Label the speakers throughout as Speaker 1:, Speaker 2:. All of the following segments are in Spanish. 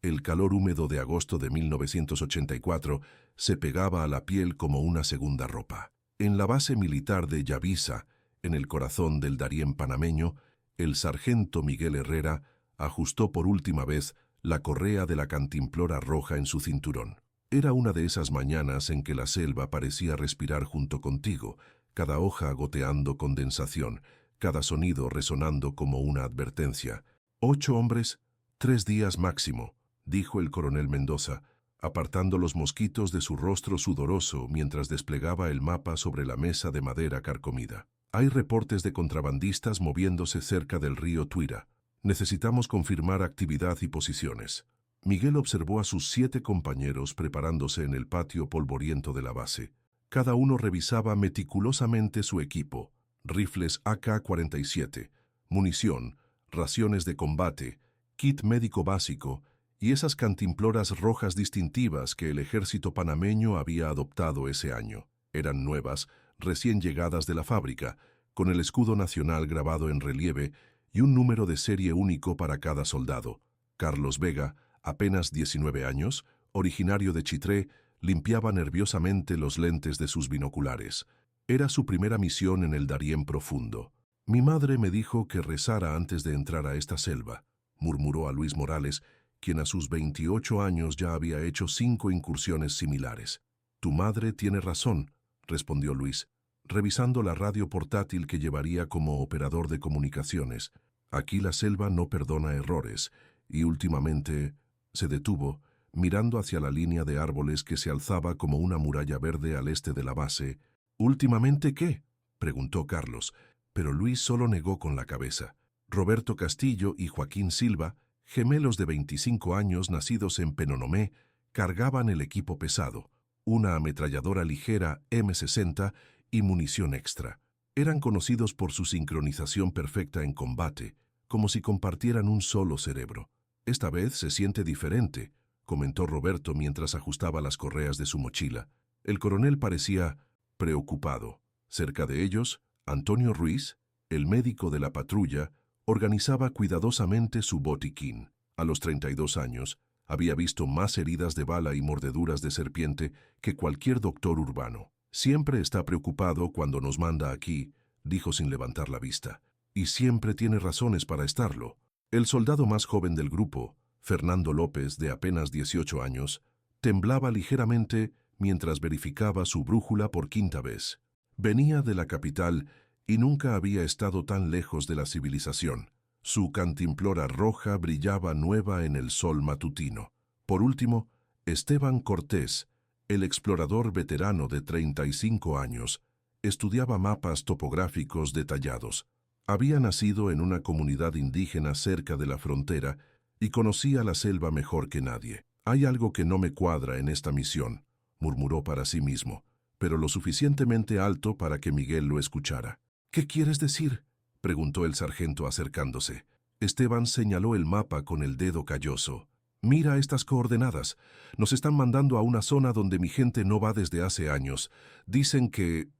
Speaker 1: El calor húmedo de agosto de 1984 se pegaba a la piel como una segunda ropa. En la base militar de Yavisa, en el corazón del Darién panameño, el sargento Miguel Herrera ajustó por última vez la correa de la cantimplora roja en su cinturón. Era una de esas mañanas en que la selva parecía respirar junto contigo, cada hoja goteando condensación, cada sonido resonando como una advertencia. 8 hombres, 3 días máximo, dijo el coronel Mendoza, apartando los mosquitos de su rostro sudoroso mientras desplegaba el mapa sobre la mesa de madera carcomida. Hay reportes de contrabandistas moviéndose cerca del río Tuira. Necesitamos confirmar actividad y posiciones. Miguel observó a sus 7 compañeros preparándose en el patio polvoriento de la base. Cada uno revisaba meticulosamente su equipo: rifles AK-47, munición, raciones de combate, kit médico básico y esas cantimploras rojas distintivas que el ejército panameño había adoptado ese año. Eran nuevas, recién llegadas de la fábrica, con el escudo nacional grabado en relieve y un número de serie único para cada soldado. Carlos Vega, apenas 19 años, originario de Chitré, limpiaba nerviosamente los lentes de sus binoculares. Era su primera misión en el Darién profundo. «Mi madre me dijo que rezara antes de entrar a esta selva», murmuró a Luis Morales, quien a sus 28 años ya había hecho 5 incursiones similares. «Tu madre tiene razón», respondió Luis, revisando la radio portátil que llevaría como operador de comunicaciones. «Aquí la selva no perdona errores», y últimamente se detuvo, mirando hacia la línea de árboles que se alzaba como una muralla verde al este de la base. «¿Últimamente qué?», preguntó Carlos, pero Luis solo negó con la cabeza. Roberto Castillo y Joaquín Silva, gemelos de 25 años nacidos en Penonomé, cargaban el equipo pesado, una ametralladora ligera M60 y munición extra. Eran conocidos por su sincronización perfecta en combate, como si compartieran un solo cerebro. «Esta vez se siente diferente», comentó Roberto mientras ajustaba las correas de su mochila. El coronel parecía preocupado. Cerca de ellos, Antonio Ruiz, el médico de la patrulla, organizaba cuidadosamente su botiquín. A los 32 años, había visto más heridas de bala y mordeduras de serpiente que cualquier doctor urbano. «Siempre está preocupado cuando nos manda aquí», dijo sin levantar la vista. «Y siempre tiene razones para estarlo». El soldado más joven del grupo, Fernando López, de apenas 18 años, temblaba ligeramente mientras verificaba su brújula por 5ª vez. Venía de la capital y nunca había estado tan lejos de la civilización. Su cantimplora roja brillaba nueva en el sol matutino. Por último, Esteban Cortés, el explorador veterano de 35 años, estudiaba mapas topográficos detallados. Había nacido en una comunidad indígena cerca de la frontera y conocía la selva mejor que nadie. «Hay algo que no me cuadra en esta misión», murmuró para sí mismo, pero lo suficientemente alto para que Miguel lo escuchara. «¿Qué quieres decir?», preguntó el sargento acercándose. Esteban señaló el mapa con el dedo calloso. «Mira estas coordenadas. Nos están mandando a una zona donde mi gente no va desde hace años. Dicen que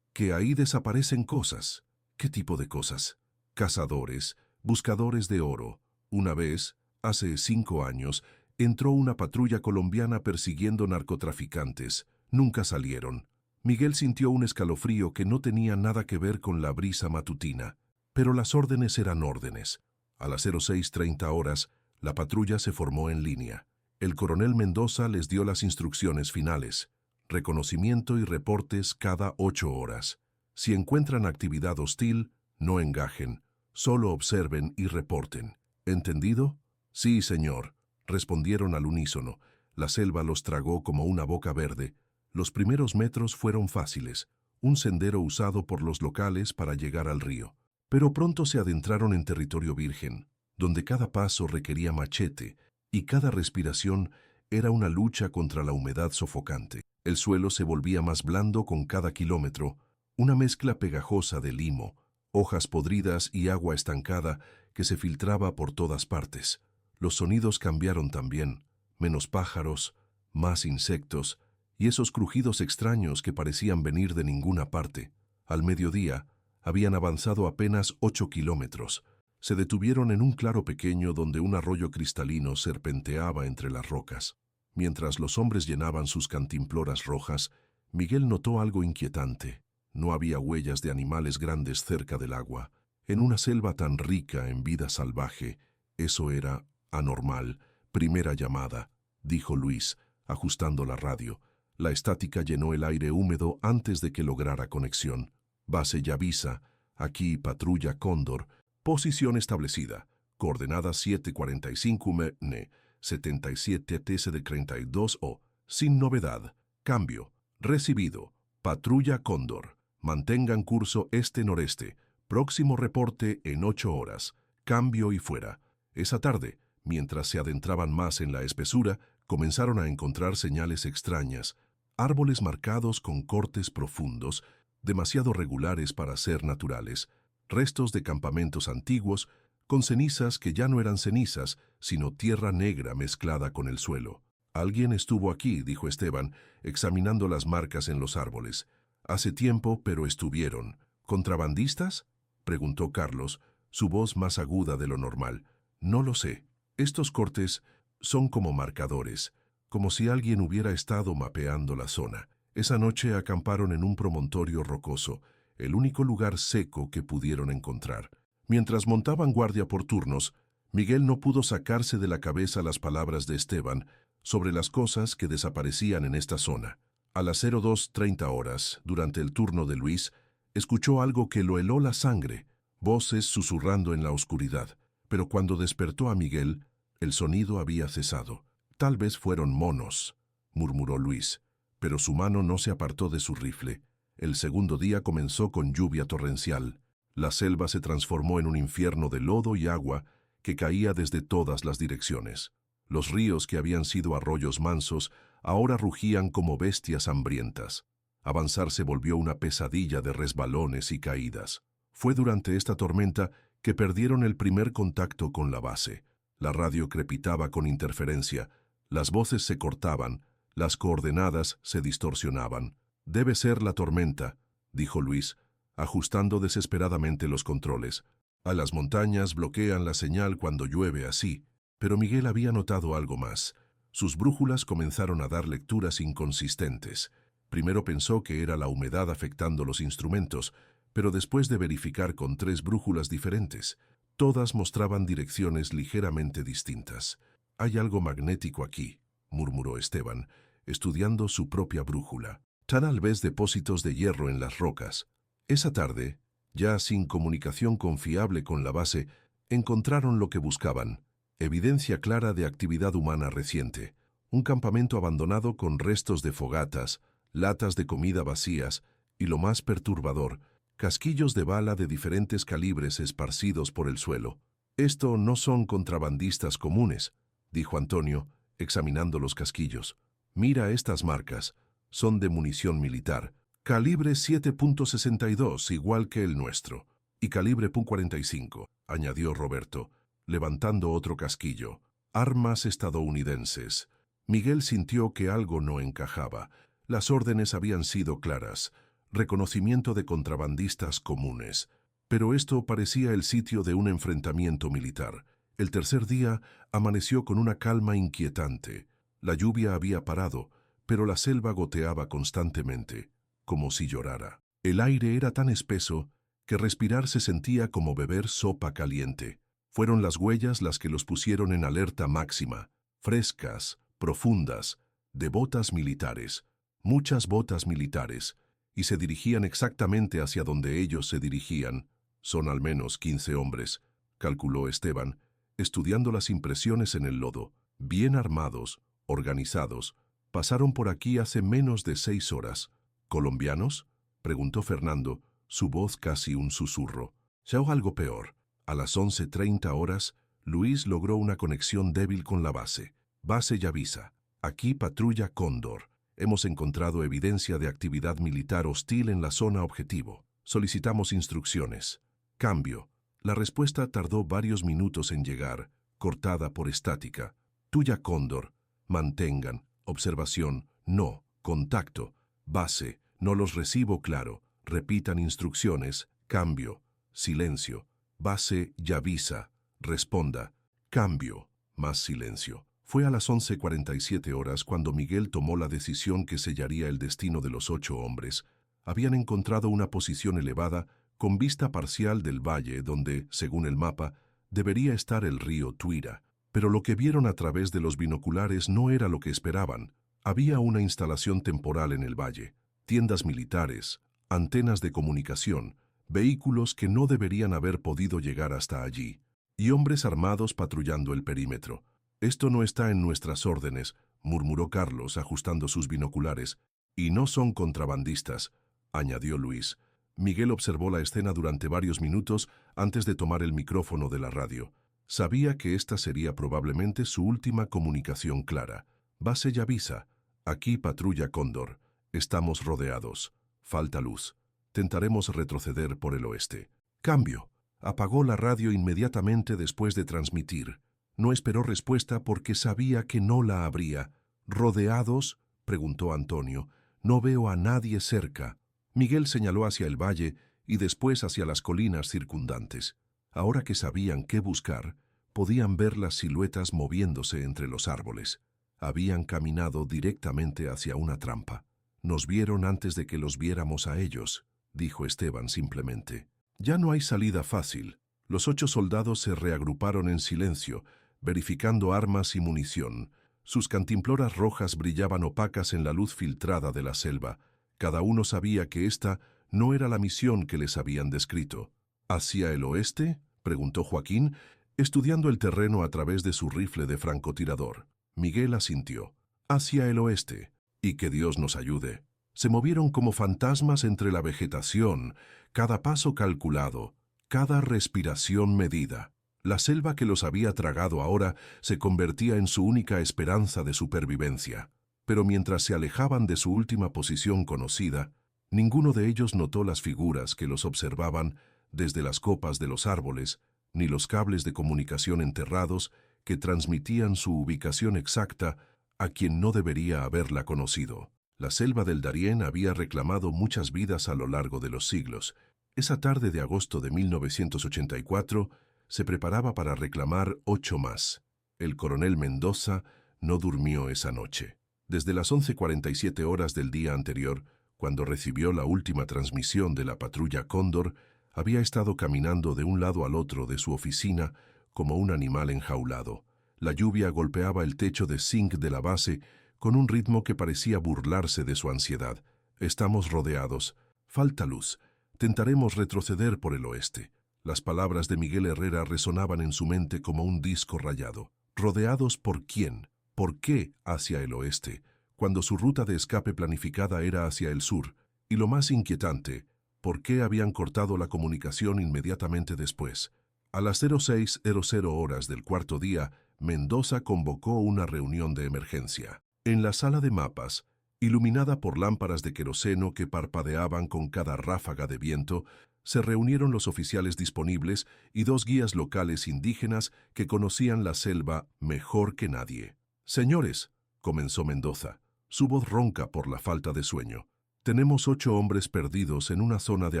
Speaker 1: ahí desaparecen cosas». «¿Qué tipo de cosas?». «Cazadores, buscadores de oro. Una vez, hace 5 años, entró una patrulla colombiana persiguiendo narcotraficantes. Nunca salieron». Miguel sintió un escalofrío que no tenía nada que ver con la brisa matutina. Pero las órdenes eran órdenes. A las 06:30 horas, la patrulla se formó en línea. El coronel Mendoza les dio las instrucciones finales: reconocimiento y reportes cada 8 horas. Si encuentran actividad hostil, no engajen, solo observen y reporten. ¿Entendido? «Sí, señor», respondieron al unísono. La selva los tragó como una boca verde. Los primeros metros fueron fáciles, un sendero usado por los locales para llegar al río. Pero pronto se adentraron en territorio virgen, donde cada paso requería machete y cada respiración era una lucha contra la humedad sofocante. El suelo se volvía más blando con cada kilómetro, una mezcla pegajosa de limo, hojas podridas y agua estancada que se filtraba por todas partes. Los sonidos cambiaron también, menos pájaros, más insectos y esos crujidos extraños que parecían venir de ninguna parte. Al mediodía, habían avanzado apenas 8 kilómetros. Se detuvieron en un claro pequeño donde un arroyo cristalino serpenteaba entre las rocas. Mientras los hombres llenaban sus cantimploras rojas, Miguel notó algo inquietante. No había huellas de animales grandes cerca del agua. En una selva tan rica en vida salvaje, eso era anormal. Primera llamada, dijo Luis, ajustando la radio. La estática llenó el aire húmedo antes de que lograra conexión. Base Yavisa, aquí patrulla Cóndor, posición establecida, coordenadas 745 MN, 77 TC de 32 O, sin novedad, cambio, recibido, patrulla Cóndor, mantengan curso este-noreste, próximo reporte en 8 horas, cambio y fuera. Esa tarde, mientras se adentraban más en la espesura, comenzaron a encontrar señales extrañas, árboles marcados con cortes profundos, demasiado regulares para ser naturales, restos de campamentos antiguos, con cenizas que ya no eran cenizas, sino tierra negra mezclada con el suelo. Alguien estuvo aquí, dijo Esteban, examinando las marcas en los árboles. Hace tiempo, pero estuvieron. ¿Contrabandistas?, preguntó Carlos, su voz más aguda de lo normal. No lo sé. Estos cortes son como marcadores, como si alguien hubiera estado mapeando la zona. Esa noche acamparon en un promontorio rocoso, el único lugar seco que pudieron encontrar. Mientras montaban guardia por turnos, Miguel no pudo sacarse de la cabeza las palabras de Esteban sobre las cosas que desaparecían en esta zona. A las 02:30 horas, durante el turno de Luis, escuchó algo que lo heló la sangre, voces susurrando en la oscuridad. Pero cuando despertó a Miguel, el sonido había cesado. Tal vez fueron monos, murmuró Luis, pero su mano no se apartó de su rifle. El segundo día comenzó con lluvia torrencial. La selva se transformó en un infierno de lodo y agua que caía desde todas las direcciones. Los ríos que habían sido arroyos mansos ahora rugían como bestias hambrientas. Avanzar se volvió una pesadilla de resbalones y caídas. Fue durante esta tormenta que perdieron el primer contacto con la base. La radio crepitaba con interferencia, las voces se cortaban, las coordenadas se distorsionaban. Debe ser la tormenta, dijo Luis, ajustando desesperadamente los controles. A las montañas bloquean la señal cuando llueve así, pero Miguel había notado algo más. Sus brújulas comenzaron a dar lecturas inconsistentes. Primero pensó que era la humedad afectando los instrumentos, pero después de verificar con 3 brújulas diferentes, todas mostraban direcciones ligeramente distintas. «Hay algo magnético aquí», murmuró Esteban, estudiando su propia brújula. Tal vez depósitos de hierro en las rocas. Esa tarde, ya sin comunicación confiable con la base, encontraron lo que buscaban, evidencia clara de actividad humana reciente. Un campamento abandonado con restos de fogatas, latas de comida vacías y, lo más perturbador, casquillos de bala de diferentes calibres esparcidos por el suelo. «Esto no son contrabandistas comunes», dijo Antonio, examinando los casquillos. «Mira estas marcas. Son de munición militar. Calibre 7.62, igual que el nuestro. Y calibre .45, añadió Roberto, levantando otro casquillo. Armas estadounidenses». Miguel sintió que algo no encajaba. Las órdenes habían sido claras. Reconocimiento de contrabandistas comunes. Pero esto parecía el sitio de un enfrentamiento militar. El tercer día amaneció con una calma inquietante. La lluvia había parado, pero la selva goteaba constantemente, como si llorara. El aire era tan espeso que respirar se sentía como beber sopa caliente. Fueron las huellas las que los pusieron en alerta máxima, frescas, profundas, de botas militares, muchas botas militares, y se dirigían exactamente hacia donde ellos se dirigían. «Son al menos 15 hombres», calculó Esteban, estudiando las impresiones en el lodo. «Bien armados, organizados. Pasaron por aquí hace menos de 6 horas. ¿Colombianos?», preguntó Fernando, su voz casi un susurro. «O algo peor». A las 11:30 horas, Luis logró una conexión débil con la base. «Base Yavisa. Aquí patrulla Cóndor. Hemos encontrado evidencia de actividad militar hostil en la zona objetivo. Solicitamos instrucciones». Cambio. La respuesta tardó varios minutos en llegar, cortada por estática. «Tuya Cóndor. Mantengan. Observación. No. Contacto. Base. No los recibo claro. Repitan instrucciones. Cambio. Silencio. Base Yavisa. Responda. Cambio. Más silencio. Fue a las 11:47 horas cuando Miguel tomó la decisión que sellaría el destino de los 8 hombres. Habían encontrado una posición elevada, con vista parcial del valle donde, según el mapa, debería estar el río Tuira. Pero lo que vieron a través de los binoculares no era lo que esperaban. Había una instalación temporal en el valle, tiendas militares, antenas de comunicación, vehículos que no deberían haber podido llegar hasta allí, y hombres armados patrullando el perímetro. «Esto no está en nuestras órdenes», murmuró Carlos ajustando sus binoculares. «Y no son contrabandistas», añadió Luis. Miguel observó la escena durante varios minutos antes de tomar el micrófono de la radio. Sabía que esta sería probablemente su última comunicación clara. «Base Yavisa. Aquí patrulla Cóndor. Estamos rodeados. Falta luz. Tentaremos retroceder por el oeste». «Cambio». Apagó la radio inmediatamente después de transmitir. No esperó respuesta porque sabía que no la habría. «¿Rodeados?», preguntó Antonio. «No veo a nadie cerca». Miguel señaló hacia el valle y después hacia las colinas circundantes. Ahora que sabían qué buscar, podían ver las siluetas moviéndose entre los árboles. Habían caminado directamente hacia una trampa. «Nos vieron antes de que los viéramos a ellos», dijo Esteban simplemente. «Ya no hay salida fácil». Los 8 soldados se reagruparon en silencio, verificando armas y munición. Sus cantimploras rojas brillaban opacas en la luz filtrada de la selva. Cada uno sabía que esta no era la misión que les habían descrito. «¿Hacia el oeste?», preguntó Joaquín, estudiando el terreno a través de su rifle de francotirador. Miguel asintió. «Hacia el oeste. Y que Dios nos ayude». Se movieron como fantasmas entre la vegetación, cada paso calculado, cada respiración medida. La selva que los había tragado ahora se convertía en su única esperanza de supervivencia. Pero mientras se alejaban de su última posición conocida, ninguno de ellos notó las figuras que los observaban desde las copas de los árboles, ni los cables de comunicación enterrados que transmitían su ubicación exacta a quien no debería haberla conocido. La selva del Darién había reclamado muchas vidas a lo largo de los siglos. Esa tarde de agosto de 1984 se preparaba para reclamar 8 más. El coronel Mendoza no durmió esa noche. Desde las 11:47 horas del día anterior, cuando recibió la última transmisión de la patrulla Cóndor, había estado caminando de un lado al otro de su oficina como un animal enjaulado. La lluvia golpeaba el techo de zinc de la base con un ritmo que parecía burlarse de su ansiedad. «Estamos rodeados. Falta luz. Tentaremos retroceder por el oeste». Las palabras de Miguel Herrera resonaban en su mente como un disco rayado. ¿Rodeados por quién? ¿Por qué hacia el oeste, cuando su ruta de escape planificada era hacia el sur? Y lo más inquietante, ¿por qué habían cortado la comunicación inmediatamente después? A las 06:00 horas del cuarto día, Mendoza convocó una reunión de emergencia. En la sala de mapas, iluminada por lámparas de queroseno que parpadeaban con cada ráfaga de viento, se reunieron los oficiales disponibles y 2 guías locales indígenas que conocían la selva mejor que nadie. «Señores», comenzó Mendoza, su voz ronca por la falta de sueño, «tenemos 8 hombres perdidos en una zona de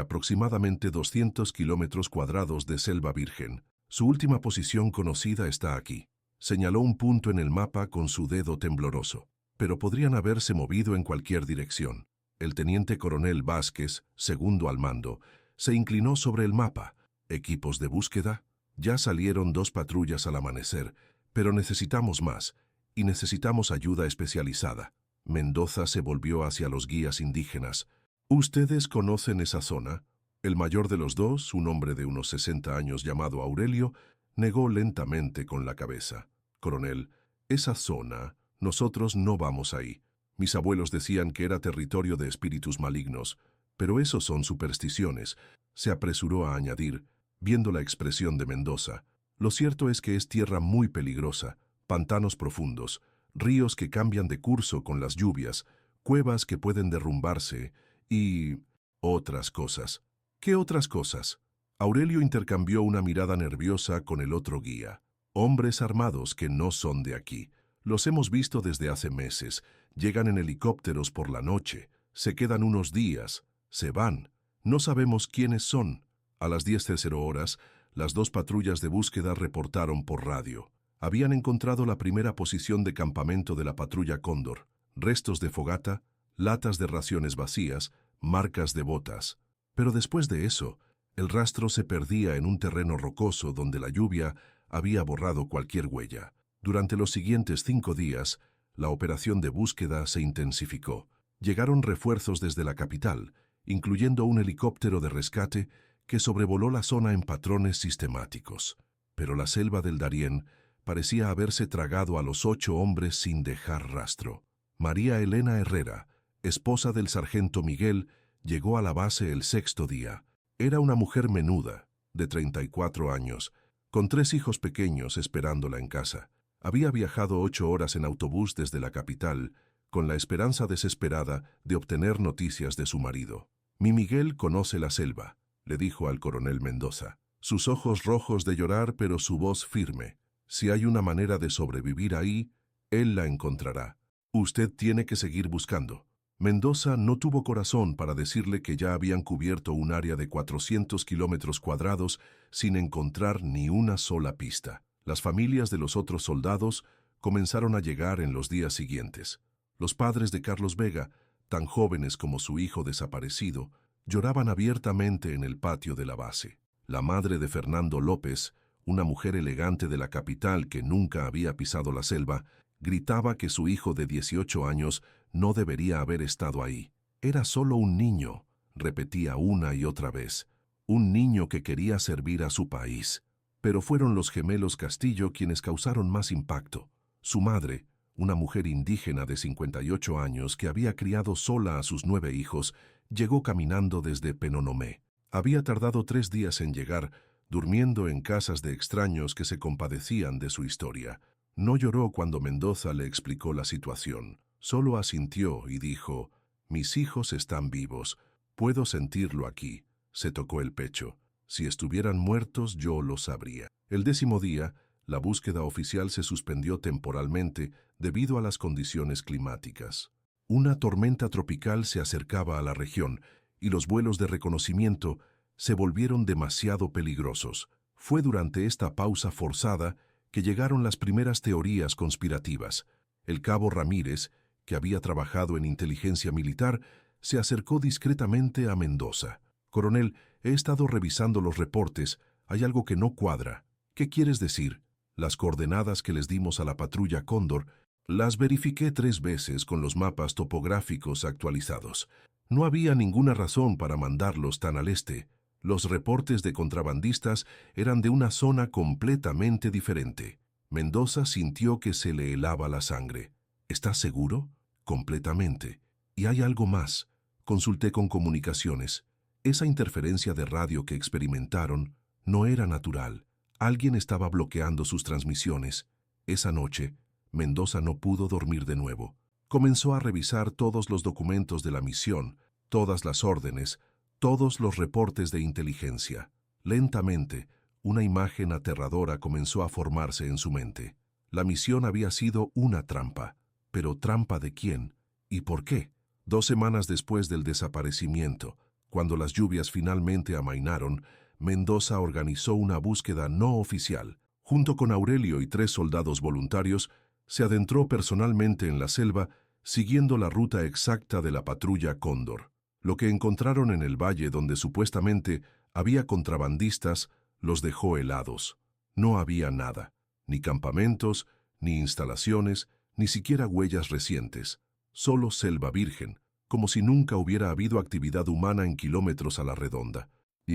Speaker 1: aproximadamente 200 kilómetros cuadrados de selva virgen. Su última posición conocida está aquí». Señaló un punto en el mapa con su dedo tembloroso. «Pero podrían haberse movido en cualquier dirección». El teniente coronel Vázquez, segundo al mando, se inclinó sobre el mapa. «¿Equipos de búsqueda? Ya salieron 2 patrullas al amanecer, pero necesitamos más, y necesitamos ayuda especializada». Mendoza se volvió hacia los guías indígenas. «¿Ustedes conocen esa zona?». El mayor de los dos, un hombre de unos 60 años llamado Aurelio, negó lentamente con la cabeza. «Coronel, esa zona, nosotros no vamos ahí. Mis abuelos decían que era territorio de espíritus malignos, pero eso son supersticiones», se apresuró a añadir, viendo la expresión de Mendoza. «Lo cierto es que es tierra muy peligrosa, pantanos profundos, ríos que cambian de curso con las lluvias, cuevas que pueden derrumbarse y otras cosas». «¿Qué otras cosas?». Aurelio intercambió una mirada nerviosa con el otro guía. «Hombres armados que no son de aquí. Los hemos visto desde hace meses. Llegan en helicópteros por la noche, se quedan unos días, se van. No sabemos quiénes son». A las 10:00 horas, las 2 patrullas de búsqueda reportaron por radio. Habían encontrado la primera posición de campamento de la patrulla Cóndor, restos de fogata, latas de raciones vacías, marcas de botas. Pero después de eso, el rastro se perdía en un terreno rocoso donde la lluvia había borrado cualquier huella. Durante los siguientes 5 días, la operación de búsqueda se intensificó. Llegaron refuerzos desde la capital, incluyendo un helicóptero de rescate que sobrevoló la zona en patrones sistemáticos. Pero la selva del Darién parecía haberse tragado a los 8 hombres sin dejar rastro. María Elena Herrera, esposa del sargento Miguel, llegó a la base el 6º día. Era una mujer menuda, de 34 años, con 3 hijos pequeños esperándola en casa. Había viajado 8 horas en autobús desde la capital, con la esperanza desesperada de obtener noticias de su marido. «Mi Miguel conoce la selva», le dijo al coronel Mendoza. Sus ojos rojos de llorar, pero su voz firme. «Si hay una manera de sobrevivir ahí, él la encontrará. Usted tiene que seguir buscando». Mendoza no tuvo corazón para decirle que ya habían cubierto un área de 400 kilómetros cuadrados sin encontrar ni una sola pista. Las familias de los otros soldados comenzaron a llegar en los días siguientes. Los padres de Carlos Vega, tan jóvenes como su hijo desaparecido, lloraban abiertamente en el patio de la base. La madre de Fernando López, una mujer elegante de la capital que nunca había pisado la selva, gritaba que su hijo de 18 años no debería haber estado ahí. Era solo un niño, repetía una y otra vez. Un niño que quería servir a su país. Pero fueron los gemelos Castillo quienes causaron más impacto. Su madre, una mujer indígena de 58 años que había criado sola a sus 9 hijos, llegó caminando desde Penonomé. Había tardado 3 días en llegar, durmiendo en casas de extraños que se compadecían de su historia. No lloró cuando Mendoza le explicó la situación. Solo asintió y dijo: «Mis hijos están vivos. Puedo sentirlo aquí». Se tocó el pecho. «Si estuvieran muertos, yo lo sabría». El 10º día, la búsqueda oficial se suspendió temporalmente debido a las condiciones climáticas. Una tormenta tropical se acercaba a la región y los vuelos de reconocimiento se volvieron demasiado peligrosos. Fue durante esta pausa forzada que llegaron las primeras teorías conspirativas. El cabo Ramírez, que había trabajado en inteligencia militar, se acercó discretamente a Mendoza. «Coronel, he estado revisando los reportes. Hay algo que no cuadra». «¿Qué quieres decir?» «Las coordenadas que les dimos a la patrulla Cóndor las verifiqué 3 veces con los mapas topográficos actualizados. No había ninguna razón para mandarlos tan al este. Los reportes de contrabandistas eran de una zona completamente diferente». Mendoza sintió que se le helaba la sangre. «¿Estás seguro?» «Completamente. Y hay algo más». Consulté con comunicaciones. Esa interferencia de radio que experimentaron no era natural. Alguien estaba bloqueando sus transmisiones. Esa noche, Mendoza no pudo dormir de nuevo. Comenzó a revisar todos los documentos de la misión, todas las órdenes, todos los reportes de inteligencia. Lentamente, una imagen aterradora comenzó a formarse en su mente. La misión había sido una trampa. ¿Pero trampa de quién? ¿Y por qué? 2 semanas después del desaparecimiento, cuando las lluvias finalmente amainaron, Mendoza organizó una búsqueda no oficial. Junto con Aurelio y 3 soldados voluntarios, se adentró personalmente en la selva, siguiendo la ruta exacta de la patrulla Cóndor. Lo que encontraron en el valle donde supuestamente había contrabandistas los dejó helados. No había nada, ni campamentos, ni instalaciones, ni siquiera huellas recientes. Solo selva virgen, como si nunca hubiera habido actividad humana en kilómetros a la redonda.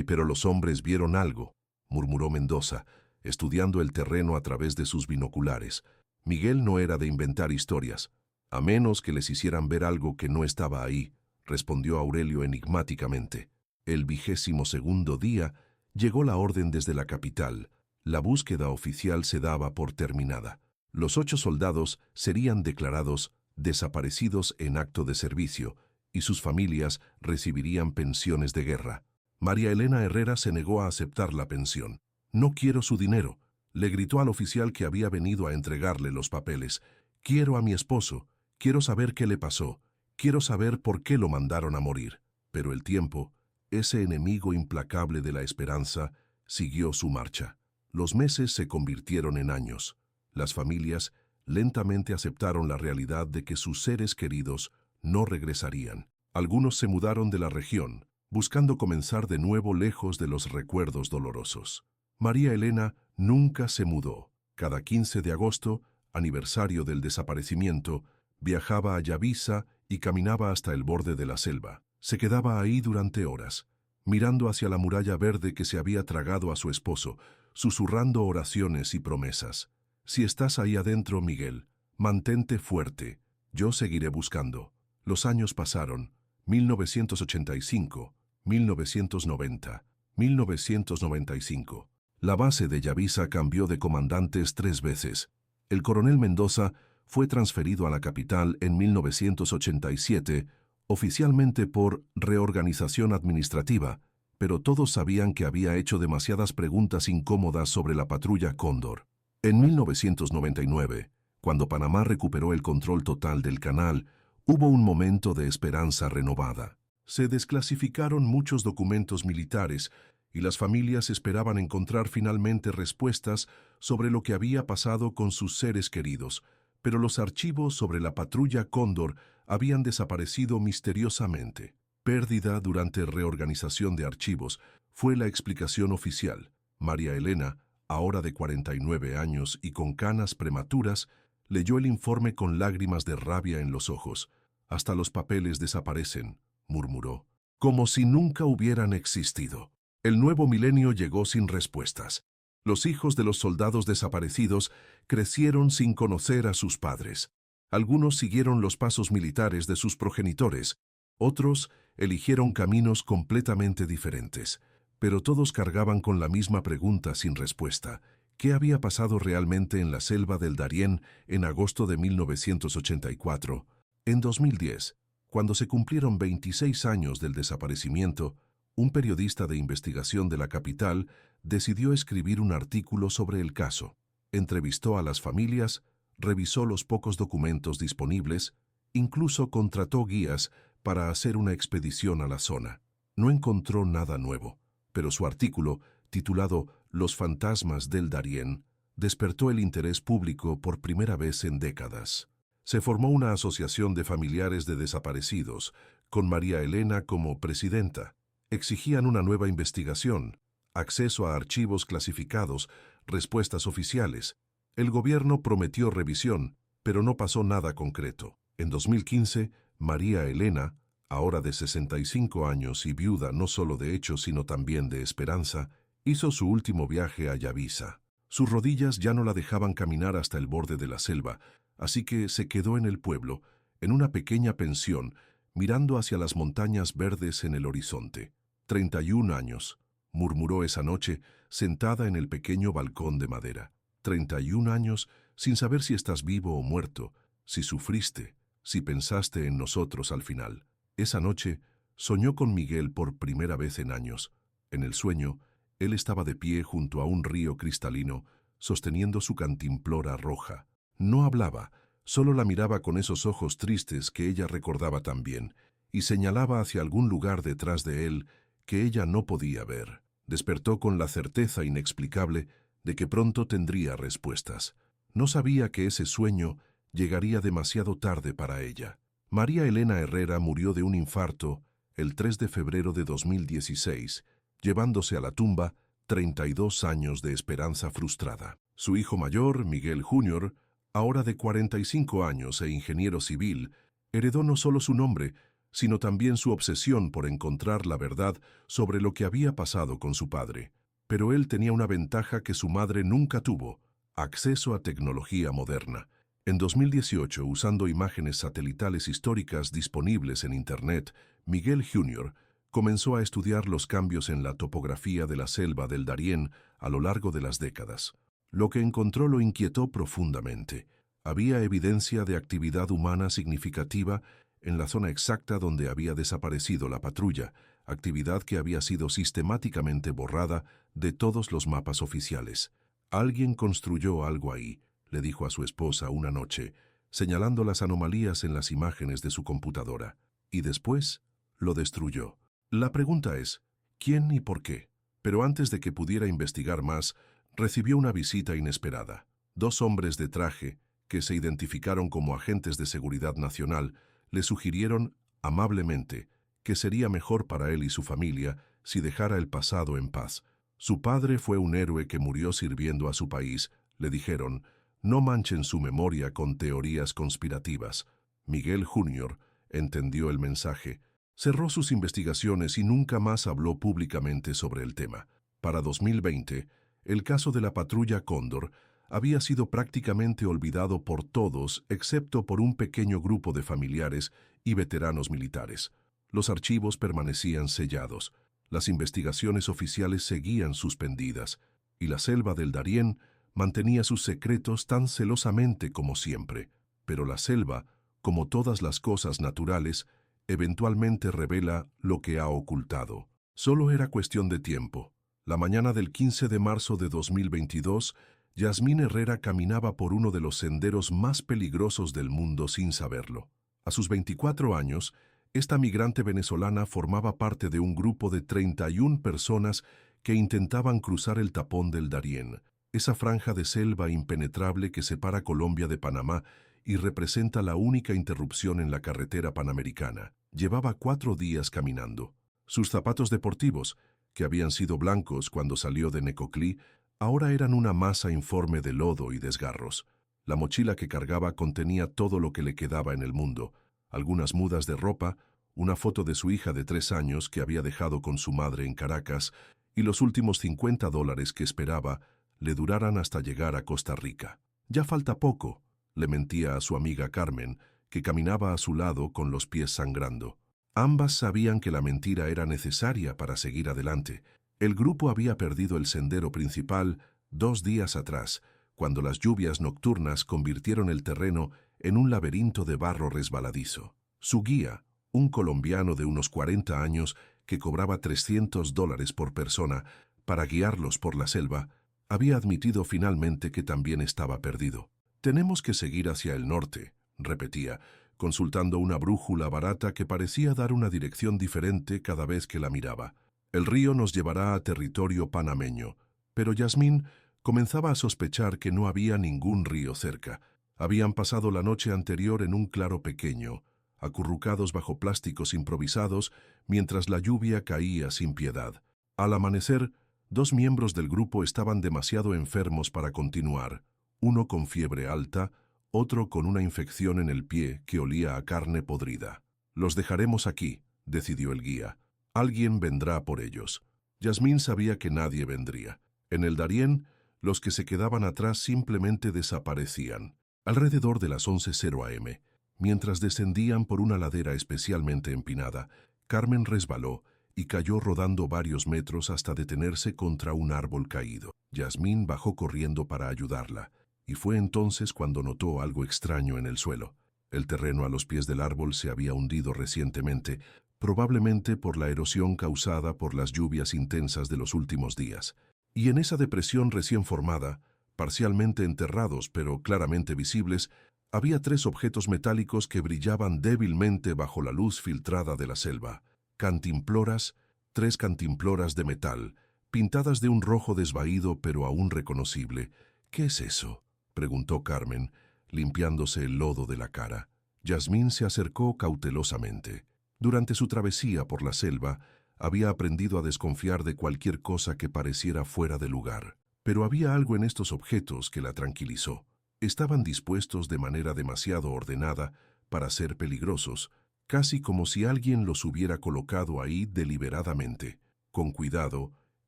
Speaker 1: «Pero los hombres vieron algo», murmuró Mendoza, estudiando el terreno a través de sus binoculares. Miguel no era de inventar historias, a menos que les hicieran ver algo que no estaba ahí, respondió Aurelio enigmáticamente. El 22º día llegó la orden desde la capital. La búsqueda oficial se daba por terminada. Los 8 soldados serían declarados desaparecidos en acto de servicio y sus familias recibirían pensiones de guerra. María Elena Herrera se negó a aceptar la pensión. «No quiero su dinero», le gritó al oficial que había venido a entregarle los papeles. «Quiero a mi esposo, quiero saber qué le pasó, quiero saber por qué lo mandaron a morir». Pero el tiempo, ese enemigo implacable de la esperanza, siguió su marcha. Los meses se convirtieron en años. Las familias lentamente aceptaron la realidad de que sus seres queridos no regresarían. Algunos se mudaron de la región, buscando comenzar de nuevo lejos de los recuerdos dolorosos. María Elena nunca se mudó. Cada 15 de agosto, aniversario del desaparecimiento, viajaba a Yavisa y caminaba hasta el borde de la selva. Se quedaba ahí durante horas, mirando hacia la muralla verde que se había tragado a su esposo, susurrando oraciones y promesas. Si estás ahí adentro, Miguel, mantente fuerte. Yo seguiré buscando. Los años pasaron. 1985, 1990, 1995. La base de Yavisa cambió de comandantes 3 veces. El coronel Mendoza fue transferido a la capital en 1987, oficialmente por reorganización administrativa, pero todos sabían que había hecho demasiadas preguntas incómodas sobre la patrulla Cóndor. En 1999, cuando Panamá recuperó el control total del canal, hubo un momento de esperanza renovada. Se desclasificaron muchos documentos militares y las familias esperaban encontrar finalmente respuestas sobre lo que había pasado con sus seres queridos, pero los archivos sobre la patrulla Cóndor habían desaparecido misteriosamente. Pérdida durante reorganización de archivos fue la explicación oficial. María Elena, ahora de 49 años y con canas prematuras, leyó el informe con lágrimas de rabia en los ojos. «Hasta los papeles desaparecen», murmuró, «como si nunca hubieran existido». El nuevo milenio llegó sin respuestas. Los hijos de los soldados desaparecidos crecieron sin conocer a sus padres. Algunos siguieron los pasos militares de sus progenitores, otros eligieron caminos completamente diferentes, pero todos cargaban con la misma pregunta sin respuesta. ¿Qué había pasado realmente en la selva del Darién en agosto de 1984? En 2010, cuando se cumplieron 26 años del desaparecimiento, un periodista de investigación de la capital decidió escribir un artículo sobre el caso. Entrevistó a las familias, revisó los pocos documentos disponibles, incluso contrató guías para hacer una expedición a la zona. No encontró nada nuevo, pero su artículo, titulado «Los fantasmas del Darién», despertó el interés público por primera vez en décadas. Se formó una asociación de familiares de desaparecidos, con María Elena como presidenta. Exigían una nueva investigación, acceso a archivos clasificados, respuestas oficiales. El gobierno prometió revisión, pero no pasó nada concreto. En 2015, María Elena, ahora de 65 años y viuda no solo de hechos sino también de esperanza, hizo su último viaje a Yavisa. Sus rodillas ya no la dejaban caminar hasta el borde de la selva, así que se quedó en el pueblo, en una pequeña pensión, mirando hacia las montañas verdes en el horizonte. 31 años, murmuró esa noche, sentada en el pequeño balcón de madera. 31 años sin saber si estás vivo o muerto, si sufriste, si pensaste en nosotros al final. Esa noche soñó con Miguel por primera vez en años. En el sueño, él estaba de pie junto a un río cristalino, sosteniendo su cantimplora roja. No hablaba, solo la miraba con esos ojos tristes que ella recordaba tan bien, y señalaba hacia algún lugar detrás de él que ella no podía ver. Despertó con la certeza inexplicable de que pronto tendría respuestas. No sabía que ese sueño llegaría demasiado tarde para ella. María Elena Herrera murió de un infarto el 3 de febrero de 2016, llevándose a la tumba 32 años de esperanza frustrada. Su hijo mayor, Miguel Jr., ahora de 45 años e ingeniero civil, heredó no solo su nombre, sino también su obsesión por encontrar la verdad sobre lo que había pasado con su padre. Pero él tenía una ventaja que su madre nunca tuvo: acceso a tecnología moderna. En 2018, usando imágenes satelitales históricas disponibles en Internet, Miguel Jr. comenzó a estudiar los cambios en la topografía de la selva del Darién a lo largo de las décadas. Lo que encontró lo inquietó profundamente. Había evidencia de actividad humana significativa en la zona exacta donde había desaparecido la patrulla, actividad que había sido sistemáticamente borrada de todos los mapas oficiales. «Alguien construyó algo ahí», le dijo a su esposa una noche, señalando las anomalías en las imágenes de su computadora. Y después lo destruyó. La pregunta es, ¿quién y por qué? Pero antes de que pudiera investigar más, recibió una visita inesperada. Dos hombres de traje, que se identificaron como agentes de seguridad nacional, le sugirieron, amablemente, que sería mejor para él y su familia si dejara el pasado en paz. Su padre fue un héroe que murió sirviendo a su país, le dijeron. No manchen su memoria con teorías conspirativas. Miguel Jr. entendió el mensaje. Cerró sus investigaciones y nunca más habló públicamente sobre el tema. Para 2020, el caso de la patrulla Cóndor había sido prácticamente olvidado por todos excepto por un pequeño grupo de familiares y veteranos militares. Los archivos permanecían sellados, las investigaciones oficiales seguían suspendidas, y la selva del Darién mantenía sus secretos tan celosamente como siempre. Pero la selva, como todas las cosas naturales, eventualmente revela lo que ha ocultado. Solo era cuestión de tiempo. La mañana del 15 de marzo de 2022, Yasmín Herrera caminaba por uno de los senderos más peligrosos del mundo sin saberlo. A sus 24 años, esta migrante venezolana formaba parte de un grupo de 31 personas que intentaban cruzar el tapón del Darién, esa franja de selva impenetrable que separa Colombia de Panamá y representa la única interrupción en la carretera panamericana. Llevaba 4 días caminando. Sus zapatos deportivos, que habían sido blancos cuando salió de Necoclí, ahora eran una masa informe de lodo y desgarros. La mochila que cargaba contenía todo lo que le quedaba en el mundo: algunas mudas de ropa, una foto de su hija de 3 años que había dejado con su madre en Caracas y los últimos $50 que esperaba le duraran hasta llegar a Costa Rica. «Ya falta poco», le mentía a su amiga Carmen, que caminaba a su lado con los pies sangrando. Ambas sabían que la mentira era necesaria para seguir adelante. El grupo había perdido el sendero principal 2 días atrás, cuando las lluvias nocturnas convirtieron el terreno en un laberinto de barro resbaladizo. Su guía, un colombiano de unos 40 años que cobraba $300 por persona para guiarlos por la selva, había admitido finalmente que también estaba perdido. «Tenemos que seguir hacia el norte», repetía, consultando una brújula barata que parecía dar una dirección diferente cada vez que la miraba. «El río nos llevará a territorio panameño», pero Yasmín comenzaba a sospechar que no había ningún río cerca. Habían pasado la noche anterior en un claro pequeño, acurrucados bajo plásticos improvisados mientras la lluvia caía sin piedad. Al amanecer, 2 miembros del grupo estaban demasiado enfermos para continuar, uno con fiebre alta, otro con una infección en el pie que olía a carne podrida. «Los dejaremos aquí», decidió el guía. «Alguien vendrá por ellos». Yasmín sabía que nadie vendría. En el Darién, los que se quedaban atrás simplemente desaparecían. Alrededor de las 11:00 am, mientras descendían por una ladera especialmente empinada, Carmen resbaló y cayó rodando varios metros hasta detenerse contra un árbol caído. Yasmín bajó corriendo para ayudarla, y fue entonces cuando notó algo extraño en el suelo. El terreno a los pies del árbol se había hundido recientemente, probablemente por la erosión causada por las lluvias intensas de los últimos días. Y en esa depresión recién formada, parcialmente enterrados pero claramente visibles, había 3 objetos metálicos que brillaban débilmente bajo la luz filtrada de la selva. Cantimploras, 3 cantimploras de metal, pintadas de un rojo desvaído pero aún reconocible. «¿Qué es eso?», preguntó Carmen, limpiándose el lodo de la cara. Yasmín se acercó cautelosamente. Durante su travesía por la selva, había aprendido a desconfiar de cualquier cosa que pareciera fuera de lugar. Pero había algo en estos objetos que la tranquilizó. Estaban dispuestos de manera demasiado ordenada para ser peligrosos, casi como si alguien los hubiera colocado ahí deliberadamente. Con cuidado,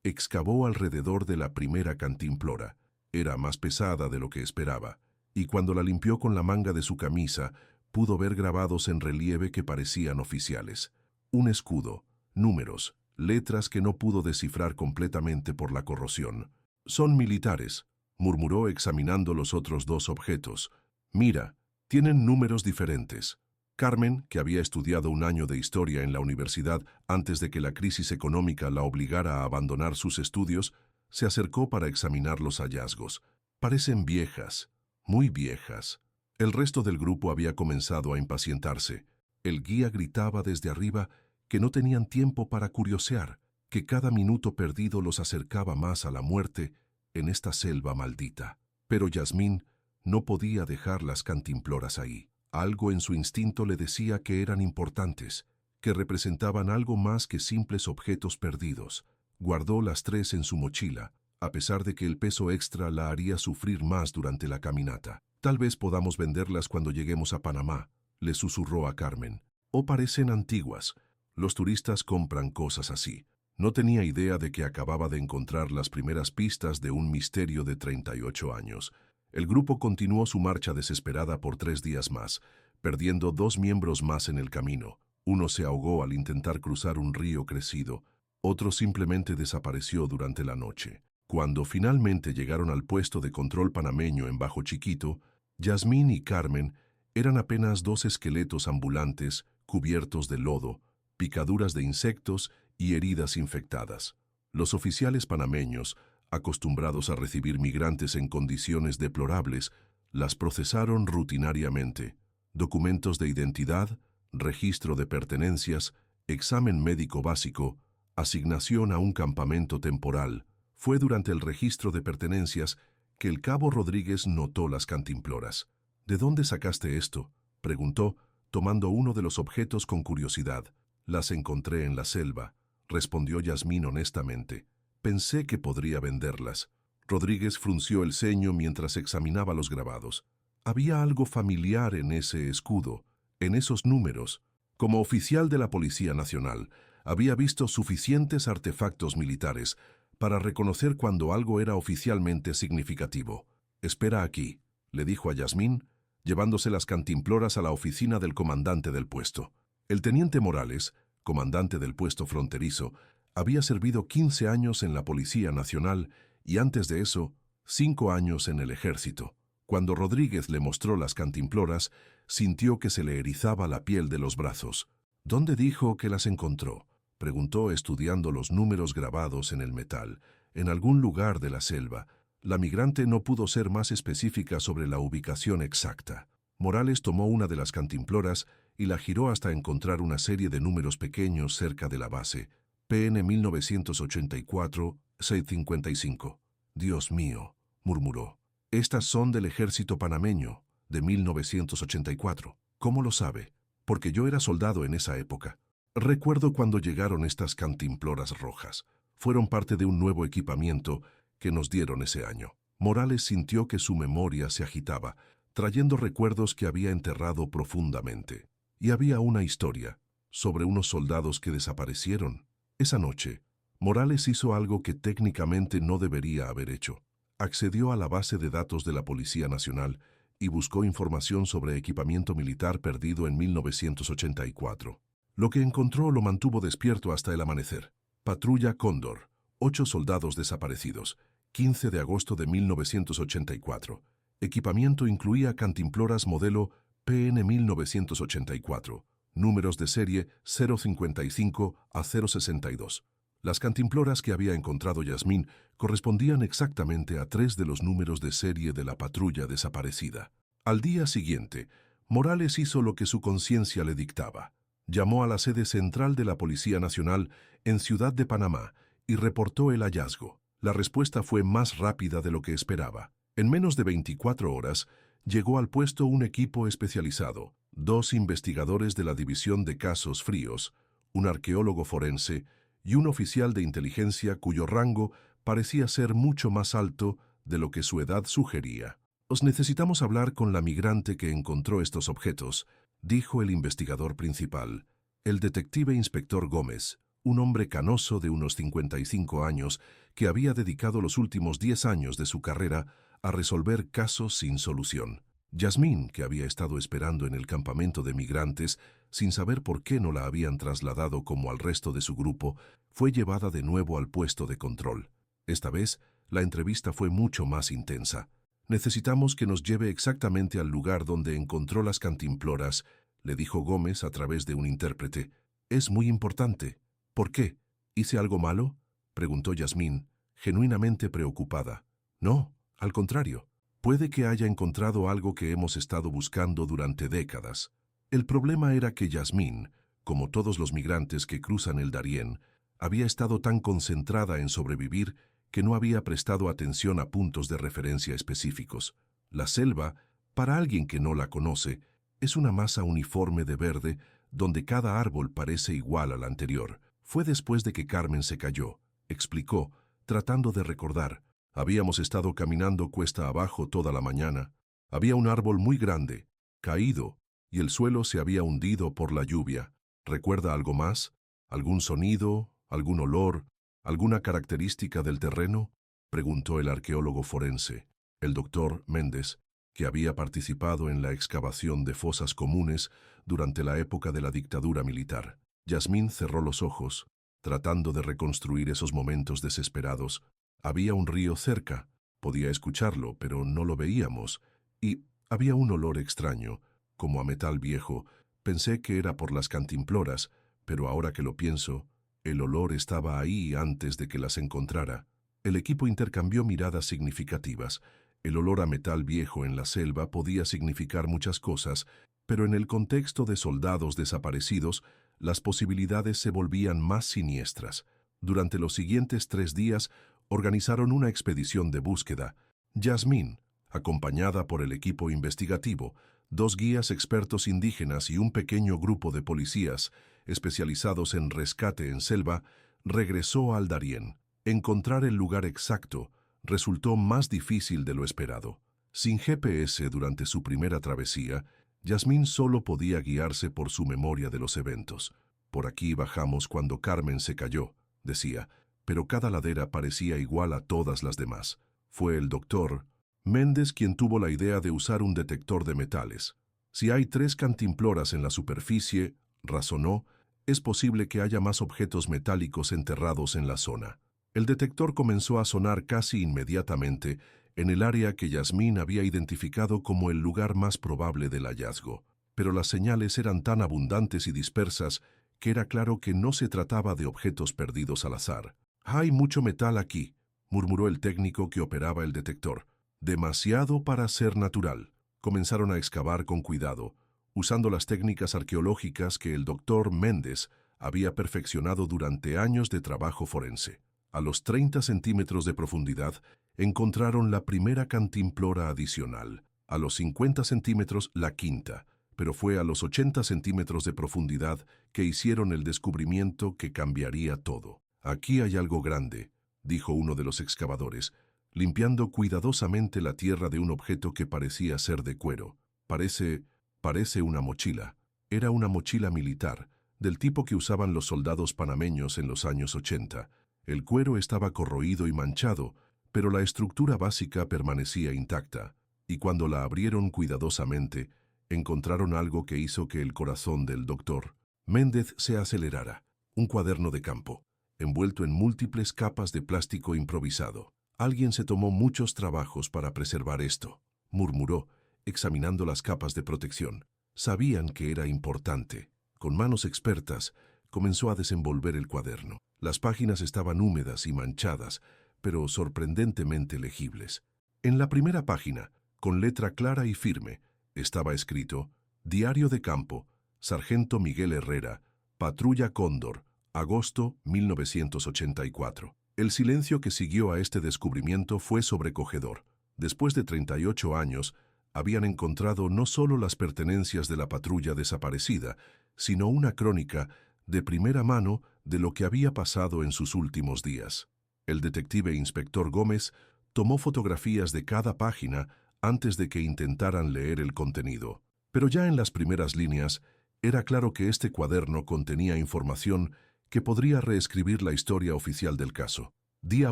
Speaker 1: excavó alrededor de la primera cantimplora. Era más pesada de lo que esperaba, y cuando la limpió con la manga de su camisa, pudo ver grabados en relieve que parecían oficiales. Un escudo, números, letras que no pudo descifrar completamente por la corrosión. «Son militares», murmuró examinando los otros 2 objetos. «Mira, tienen números diferentes». Carmen, que había estudiado un año de historia en la universidad antes de que la crisis económica la obligara a abandonar sus estudios, se acercó para examinar los hallazgos. «Parecen viejas, muy viejas». El resto del grupo había comenzado a impacientarse. El guía gritaba desde arriba que no tenían tiempo para curiosear, que cada minuto perdido los acercaba más a la muerte en esta selva maldita. Pero Yasmín no podía dejar las cantimploras ahí. Algo en su instinto le decía que eran importantes, que representaban algo más que simples objetos perdidos. Guardó las 3 en su mochila, a pesar de que el peso extra la haría sufrir más durante la caminata. Tal vez podamos venderlas cuando lleguemos a Panamá, le susurró a Carmen. O parecen antiguas. Los turistas compran cosas así. No tenía idea de que acababa de encontrar las primeras pistas de un misterio de 38 años. El grupo continuó su marcha desesperada por 3 días más, perdiendo 2 miembros más en el camino. Uno se ahogó al intentar cruzar un río crecido, otro simplemente desapareció durante la noche. Cuando finalmente llegaron al puesto de control panameño en Bajo Chiquito, Yasmín y Carmen eran apenas 2 esqueletos ambulantes cubiertos de lodo, picaduras de insectos y heridas infectadas. Los oficiales panameños, acostumbrados a recibir migrantes en condiciones deplorables, las procesaron rutinariamente. Documentos de identidad, registro de pertenencias, examen médico básico, asignación a un campamento temporal. Fue durante el registro de pertenencias que el cabo Rodríguez notó las cantimploras. ¿De dónde sacaste esto?, preguntó, tomando uno de los objetos con curiosidad. Las encontré en la selva, respondió Yasmín honestamente. Pensé que podría venderlas. Rodríguez frunció el ceño mientras examinaba los grabados. Había algo familiar en ese escudo, en esos números. Como oficial de la Policía Nacional, había visto suficientes artefactos militares para reconocer cuando algo era oficialmente significativo. Espera aquí, le dijo a Yasmín, llevándose las cantimploras a la oficina del comandante del puesto. El teniente Morales, comandante del puesto fronterizo, había servido 15 años en la Policía Nacional y antes de eso, 5 años en el ejército. Cuando Rodríguez le mostró las cantimploras, sintió que se le erizaba la piel de los brazos. ¿Dónde dijo que las encontró?, preguntó estudiando los números grabados en el metal. En algún lugar de la selva. La migrante no pudo ser más específica sobre la ubicación exacta. Morales tomó una de las cantimploras y la giró hasta encontrar una serie de números pequeños cerca de la base. PN 1984-655. Dios mío, murmuró. Estas son del ejército panameño, de 1984. ¿Cómo lo sabe? Porque yo era soldado en esa época. Recuerdo cuando llegaron estas cantimploras rojas. Fueron parte de un nuevo equipamiento que nos dieron ese año. Morales sintió que su memoria se agitaba, trayendo recuerdos que había enterrado profundamente. Y había una historia sobre unos soldados que desaparecieron. Esa noche, Morales hizo algo que técnicamente no debería haber hecho. Accedió a la base de datos de la Policía Nacional y buscó información sobre equipamiento militar perdido en 1984. Lo que encontró lo mantuvo despierto hasta el amanecer. Patrulla Cóndor, 8 soldados desaparecidos, 15 de agosto de 1984. Equipamiento incluía cantimploras modelo PN 1984, números de serie 055 a 062. Las cantimploras que había encontrado Yasmín correspondían exactamente a 3 de los números de serie de la patrulla desaparecida. Al día siguiente, Morales hizo lo que su conciencia le dictaba. Llamó a la sede central de la Policía Nacional en Ciudad de Panamá y reportó el hallazgo. La respuesta fue más rápida de lo que esperaba. En menos de 24 horas, llegó al puesto un equipo especializado, 2 investigadores de la División de Casos Fríos, un arqueólogo forense y un oficial de inteligencia cuyo rango parecía ser mucho más alto de lo que su edad sugería. «Os necesitamos hablar con la migrante que encontró estos objetos», dijo el investigador principal, el detective inspector Gómez, un hombre canoso de unos 55 años que había dedicado los últimos 10 años de su carrera a resolver casos sin solución. Yasmín, que había estado esperando en el campamento de migrantes, sin saber por qué no la habían trasladado como al resto de su grupo, fue llevada de nuevo al puesto de control. Esta vez, la entrevista fue mucho más intensa. «Necesitamos que nos lleve exactamente al lugar donde encontró las cantimploras», le dijo Gómez a través de un intérprete. «Es muy importante». «¿Por qué? ¿Hice algo malo?», preguntó Yasmín, genuinamente preocupada. «No, al contrario. Puede que haya encontrado algo que hemos estado buscando durante décadas». El problema era que Yasmín, como todos los migrantes que cruzan el Darién, Había estado tan concentrada en sobrevivir que no había prestado atención a puntos de referencia específicos. La selva, para alguien que no la conoce, es una masa uniforme de verde donde cada árbol parece igual al anterior. Fue después de que Carmen se cayó, explicó, tratando de recordar. Habíamos estado caminando cuesta abajo toda la mañana. Había un árbol muy grande, caído, y el suelo se había hundido por la lluvia. ¿Recuerda algo más? ¿Algún sonido? ¿Algún olor? ¿Alguna característica del terreno?, preguntó el arqueólogo forense, el doctor Méndez, que había participado en la excavación de fosas comunes durante la época de la dictadura militar. Yasmín cerró los ojos, tratando de reconstruir esos momentos desesperados. Había un río cerca, podía escucharlo, pero no lo veíamos, y había un olor extraño, como a metal viejo. Pensé que era por las cantimploras, pero ahora que lo pienso, el olor estaba ahí antes de que las encontrara. El equipo intercambió miradas significativas. El olor a metal viejo en la selva podía significar muchas cosas, pero en el contexto de soldados desaparecidos, las posibilidades se volvían más siniestras. Durante los siguientes 3 días, organizaron una expedición de búsqueda. Yasmín, acompañada por el equipo investigativo, 2 guías expertos indígenas y un pequeño grupo de policías especializados en rescate en selva, regresó al Darién. Encontrar el lugar exacto resultó más difícil de lo esperado. Sin GPS durante su primera travesía, Yasmín solo podía guiarse por su memoria de los eventos. Por aquí bajamos cuando Carmen se cayó, decía, pero cada ladera parecía igual a todas las demás. Fue el doctor Méndez quien tuvo la idea de usar un detector de metales. Si hay 3 cantimploras en la superficie, razonó, es posible que haya más objetos metálicos enterrados en la zona. El detector comenzó a sonar casi inmediatamente en el área que Yasmín había identificado como el lugar más probable del hallazgo, pero las señales eran tan abundantes y dispersas que era claro que no se trataba de objetos perdidos al azar. «Hay mucho metal aquí», murmuró el técnico que operaba el detector. «Demasiado para ser natural». Comenzaron a excavar con cuidado, usando las técnicas arqueológicas que el doctor Méndez había perfeccionado durante años de trabajo forense. A los 30 centímetros de profundidad, encontraron la primera cantimplora adicional. A los 50 centímetros, la quinta, pero fue a los 80 centímetros de profundidad que hicieron el descubrimiento que cambiaría todo. «Aquí hay algo grande», dijo uno de los excavadores, limpiando cuidadosamente la tierra de un objeto que parecía ser de cuero. Parece una mochila. Era una mochila militar, del tipo que usaban los soldados panameños en los años 80. El cuero estaba corroído y manchado, pero la estructura básica permanecía intacta, y cuando la abrieron cuidadosamente, encontraron algo que hizo que el corazón del doctor Méndez se acelerara. Un cuaderno de campo, envuelto en múltiples capas de plástico improvisado. «Alguien se tomó muchos trabajos para preservar esto», murmuró, examinando las capas de protección. Sabían que era importante. Con manos expertas, comenzó a desenvolver el cuaderno. Las páginas estaban húmedas y manchadas, pero sorprendentemente legibles. En la primera página, con letra clara y firme, estaba escrito: «Diario de campo, Sargento Miguel Herrera, Patrulla Cóndor, agosto 1984». El silencio que siguió a este descubrimiento fue sobrecogedor. Después de 38 años, habían encontrado no solo las pertenencias de la patrulla desaparecida, sino una crónica de primera mano de lo que había pasado en sus últimos días. El detective inspector Gómez tomó fotografías de cada página antes de que intentaran leer el contenido. Pero ya en las primeras líneas, era claro que este cuaderno contenía información que podría reescribir la historia oficial del caso. Día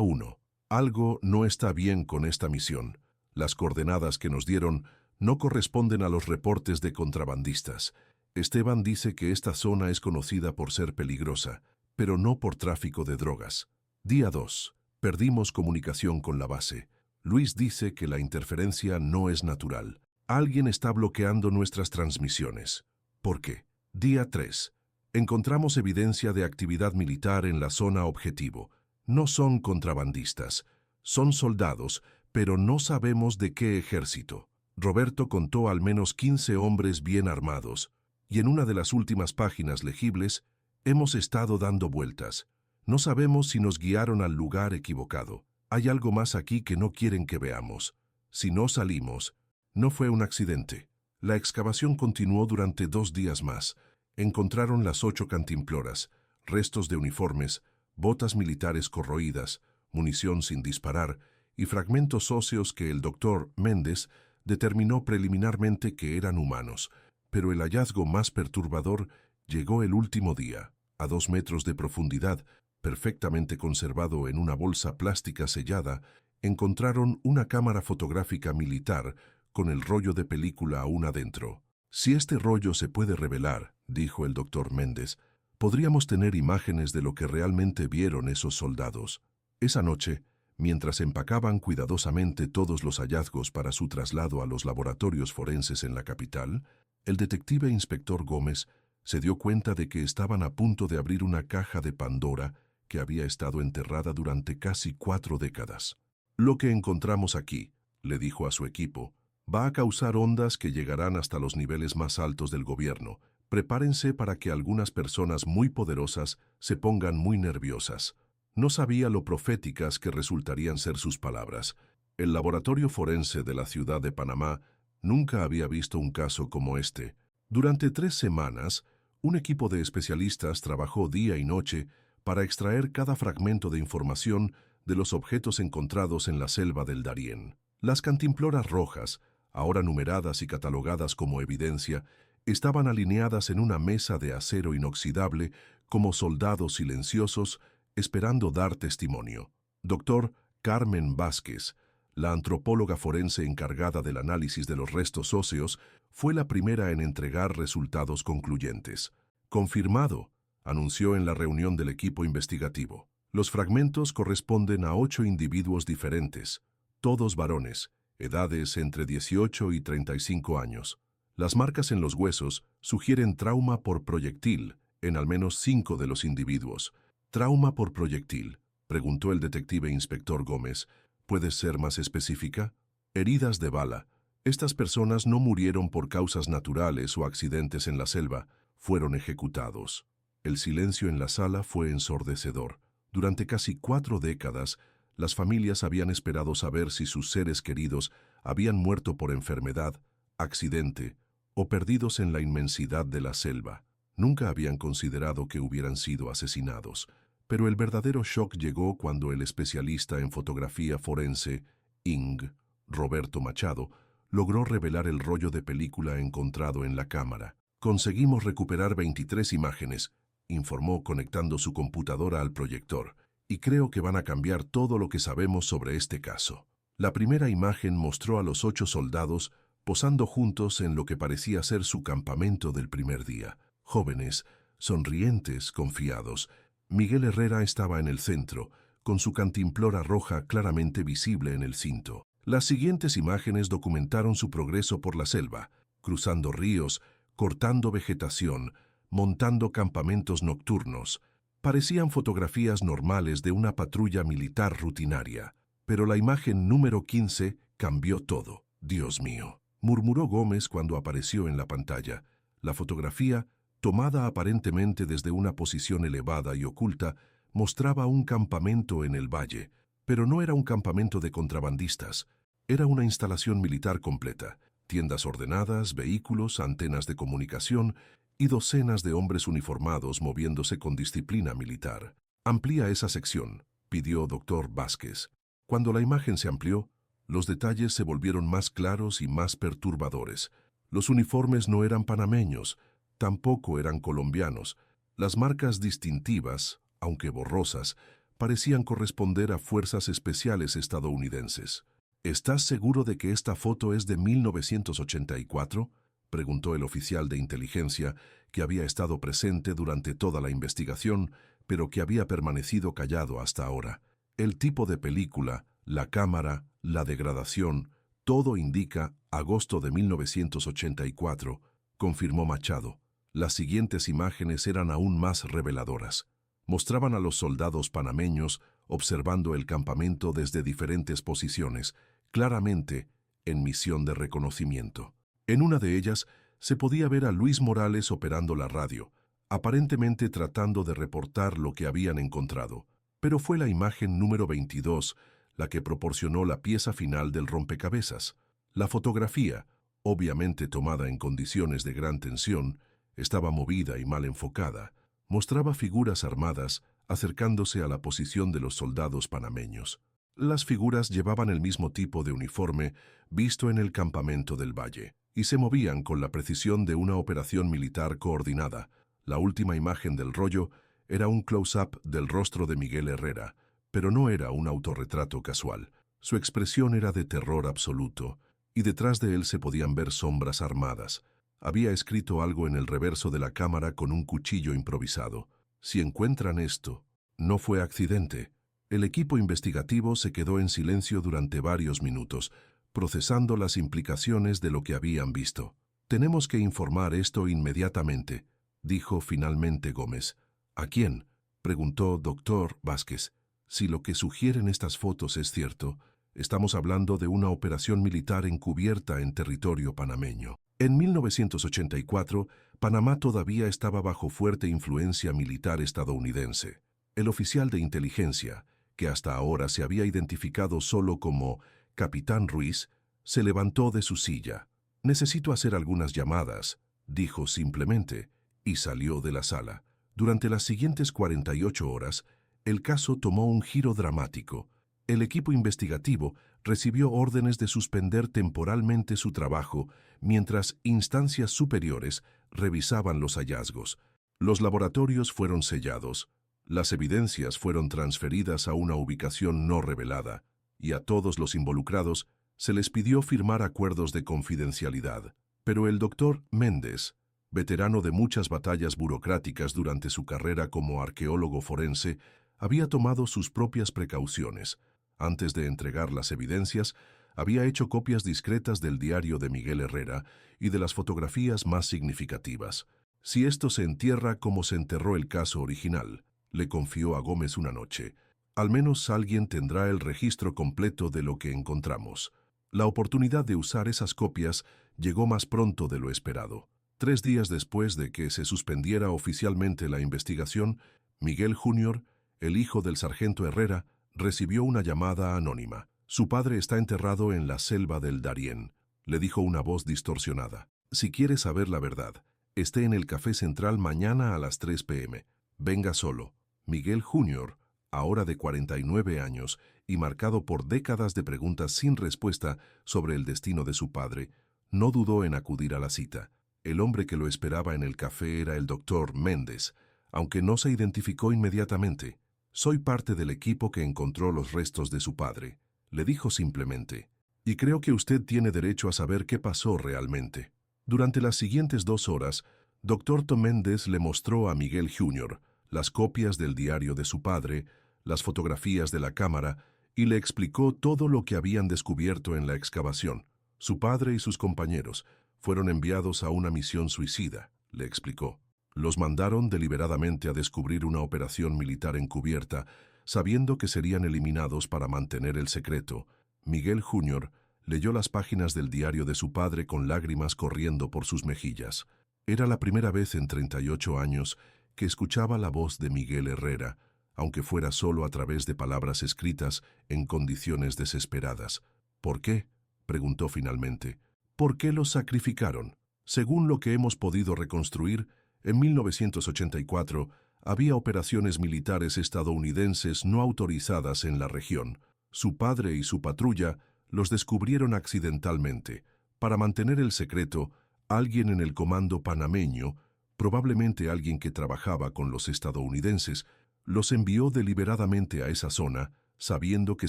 Speaker 1: 1. Algo no está bien con esta misión. Las coordenadas que nos dieron no corresponden a los reportes de contrabandistas. Esteban dice que esta zona es conocida por ser peligrosa, pero no por tráfico de drogas. Día 2. Perdimos comunicación con la base. Luis dice que la interferencia no es natural. Alguien está bloqueando nuestras transmisiones. ¿Por qué? Día 3. Encontramos evidencia de actividad militar en la zona objetivo. No son contrabandistas. Son soldados, pero no sabemos de qué ejército. Roberto contó al menos 15 hombres bien armados, y en una de las últimas páginas legibles, hemos estado dando vueltas. No sabemos si nos guiaron al lugar equivocado. Hay algo más aquí que no quieren que veamos. Si no salimos, no fue un accidente. La excavación continuó durante 2 días más. Encontraron las 8 cantimploras, restos de uniformes, botas militares corroídas, munición sin disparar y fragmentos óseos que el doctor Méndez determinó preliminarmente que eran humanos. Pero el hallazgo más perturbador llegó el último día. A 2 metros de profundidad, perfectamente conservado en una bolsa plástica sellada, encontraron una cámara fotográfica militar con el rollo de película aún adentro. Si este rollo se puede revelar, dijo el doctor Méndez, podríamos tener imágenes de lo que realmente vieron esos soldados. Esa noche, mientras empacaban cuidadosamente todos los hallazgos para su traslado a los laboratorios forenses en la capital, el detective inspector Gómez se dio cuenta de que estaban a punto de abrir una caja de Pandora que había estado enterrada durante casi 4 décadas. Lo que encontramos aquí, le dijo a su equipo, va a causar ondas que llegarán hasta los niveles más altos del gobierno. Prepárense para que algunas personas muy poderosas se pongan muy nerviosas. No sabía lo proféticas que resultarían ser sus palabras. El laboratorio forense de la ciudad de Panamá nunca había visto un caso como este. Durante 3 semanas, un equipo de especialistas trabajó día y noche para extraer cada fragmento de información de los objetos encontrados en la selva del Darién. Las cantimploras rojas, ahora numeradas y catalogadas como evidencia, estaban alineadas en una mesa de acero inoxidable como soldados silenciosos esperando dar testimonio. Doctor Carmen Vázquez, la antropóloga forense encargada del análisis de los restos óseos, fue la primera en entregar resultados concluyentes. Confirmado, anunció en la reunión del equipo investigativo. Los fragmentos corresponden a 8 individuos diferentes, todos varones, edades entre 18 y 35 años. Las marcas en los huesos sugieren trauma por proyectil en al menos 5 de los individuos. ¿Trauma por proyectil?, preguntó el detective inspector Gómez. ¿Puedes ser más específica? Heridas de bala. Estas personas no murieron por causas naturales o accidentes en la selva, fueron ejecutados. El silencio en la sala fue ensordecedor. Durante casi 4 décadas, las familias habían esperado saber si sus seres queridos habían muerto por enfermedad, accidente o perdidos en la inmensidad de la selva. Nunca habían considerado que hubieran sido asesinados. Pero el verdadero shock llegó cuando el especialista en fotografía forense, ING, Roberto Machado, logró revelar el rollo de película encontrado en la cámara. Conseguimos recuperar 23 imágenes, informó conectando su computadora al proyector, y creo que van a cambiar todo lo que sabemos sobre este caso. La primera imagen mostró a los 8 soldados posando juntos en lo que parecía ser su campamento del primer día. Jóvenes, sonrientes, confiados. Miguel Herrera estaba en el centro, con su cantimplora roja claramente visible en el cinto. Las siguientes imágenes documentaron su progreso por la selva, cruzando ríos, cortando vegetación, montando campamentos nocturnos. Parecían fotografías normales de una patrulla militar rutinaria. Pero la imagen número 15 cambió todo. «Dios mío», murmuró Gómez cuando apareció en la pantalla. La fotografía, tomada aparentemente desde una posición elevada y oculta, mostraba un campamento en el valle, pero no era un campamento de contrabandistas. Era una instalación militar completa, tiendas ordenadas, vehículos, antenas de comunicación y docenas de hombres uniformados moviéndose con disciplina militar. «Amplía esa sección», pidió doctor Vázquez. Cuando la imagen se amplió, los detalles se volvieron más claros y más perturbadores. Los uniformes no eran panameños, tampoco eran colombianos. Las marcas distintivas, aunque borrosas, parecían corresponder a fuerzas especiales estadounidenses. «¿Estás seguro de que esta foto es de 1984?» preguntó el oficial de inteligencia que había estado presente durante toda la investigación, pero que había permanecido callado hasta ahora. El tipo de película, la cámara, la degradación, todo indica agosto de 1984, confirmó Machado. Las siguientes imágenes eran aún más reveladoras. Mostraban a los soldados panameños observando el campamento desde diferentes posiciones, claramente en misión de reconocimiento. En una de ellas se podía ver a Luis Morales operando la radio, aparentemente tratando de reportar lo que habían encontrado. Pero fue la imagen número 22 la que proporcionó la pieza final del rompecabezas. La fotografía, obviamente tomada en condiciones de gran tensión, estaba movida y mal enfocada. Mostraba figuras armadas acercándose a la posición de los soldados panameños. Las figuras llevaban el mismo tipo de uniforme visto en el campamento del Valle y se movían con la precisión de una operación militar coordinada. La última imagen del rollo era un close-up del rostro de Miguel Herrera, pero no era un autorretrato casual. Su expresión era de terror absoluto, y detrás de él se podían ver sombras armadas. Había escrito algo en el reverso de la cámara con un cuchillo improvisado. Si encuentran esto, no fue accidente. El equipo investigativo se quedó en silencio durante varios minutos, procesando las implicaciones de lo que habían visto. Tenemos que informar esto inmediatamente, dijo finalmente Gómez. ¿A quién?, preguntó Dr. Vázquez. Si lo que sugieren estas fotos es cierto, estamos hablando de una operación militar encubierta en territorio panameño. En 1984, Panamá todavía estaba bajo fuerte influencia militar estadounidense. El oficial de inteligencia, que hasta ahora se había identificado solo como Capitán Ruiz, se levantó de su silla. «Necesito hacer algunas llamadas», dijo simplemente, y salió de la sala. Durante las siguientes 48 horas, el caso tomó un giro dramático. El equipo investigativo recibió órdenes de suspender temporalmente su trabajo mientras instancias superiores revisaban los hallazgos. Los laboratorios fueron sellados, las evidencias fueron transferidas a una ubicación no revelada, y a todos los involucrados se les pidió firmar acuerdos de confidencialidad. Pero el doctor Méndez, veterano de muchas batallas burocráticas durante su carrera como arqueólogo forense, había tomado sus propias precauciones. Antes de entregar las evidencias, había hecho copias discretas del diario de Miguel Herrera y de las fotografías más significativas. Si esto se entierra como se enterró el caso original, le confió a Gómez una noche, al menos alguien tendrá el registro completo de lo que encontramos. La oportunidad de usar esas copias llegó más pronto de lo esperado. 3 días después de que se suspendiera oficialmente la investigación, Miguel Jr., el hijo del sargento Herrera, recibió una llamada anónima. «Su padre está enterrado en la selva del Darién», le dijo una voz distorsionada. «Si quiere saber la verdad, esté en el Café Central mañana a las 3 p.m. Venga solo». Miguel Jr., ahora de 49 años y marcado por décadas de preguntas sin respuesta sobre el destino de su padre, no dudó en acudir a la cita. El hombre que lo esperaba en el café era el doctor Méndez, aunque no se identificó inmediatamente. «Soy parte del equipo que encontró los restos de su padre», le dijo simplemente, «y creo que usted tiene derecho a saber qué pasó realmente». Durante las siguientes 2 horas, Dr. Méndez le mostró a Miguel Jr. las copias del diario de su padre, las fotografías de la cámara, y le explicó todo lo que habían descubierto en la excavación. Su padre y sus compañeros fueron enviados a una misión suicida, le explicó. Los mandaron deliberadamente a descubrir una operación militar encubierta, sabiendo que serían eliminados para mantener el secreto. Miguel Jr. leyó las páginas del diario de su padre con lágrimas corriendo por sus mejillas. Era la primera vez en 38 años que escuchaba la voz de Miguel Herrera, aunque fuera solo a través de palabras escritas en condiciones desesperadas. «¿Por qué?», preguntó finalmente. «¿Por qué los sacrificaron?». Según lo que hemos podido reconstruir, en 1984 había operaciones militares estadounidenses no autorizadas en la región. Su padre y su patrulla los descubrieron accidentalmente. Para mantener el secreto, alguien en el comando panameño, probablemente alguien que trabajaba con los estadounidenses, los envió deliberadamente a esa zona, sabiendo que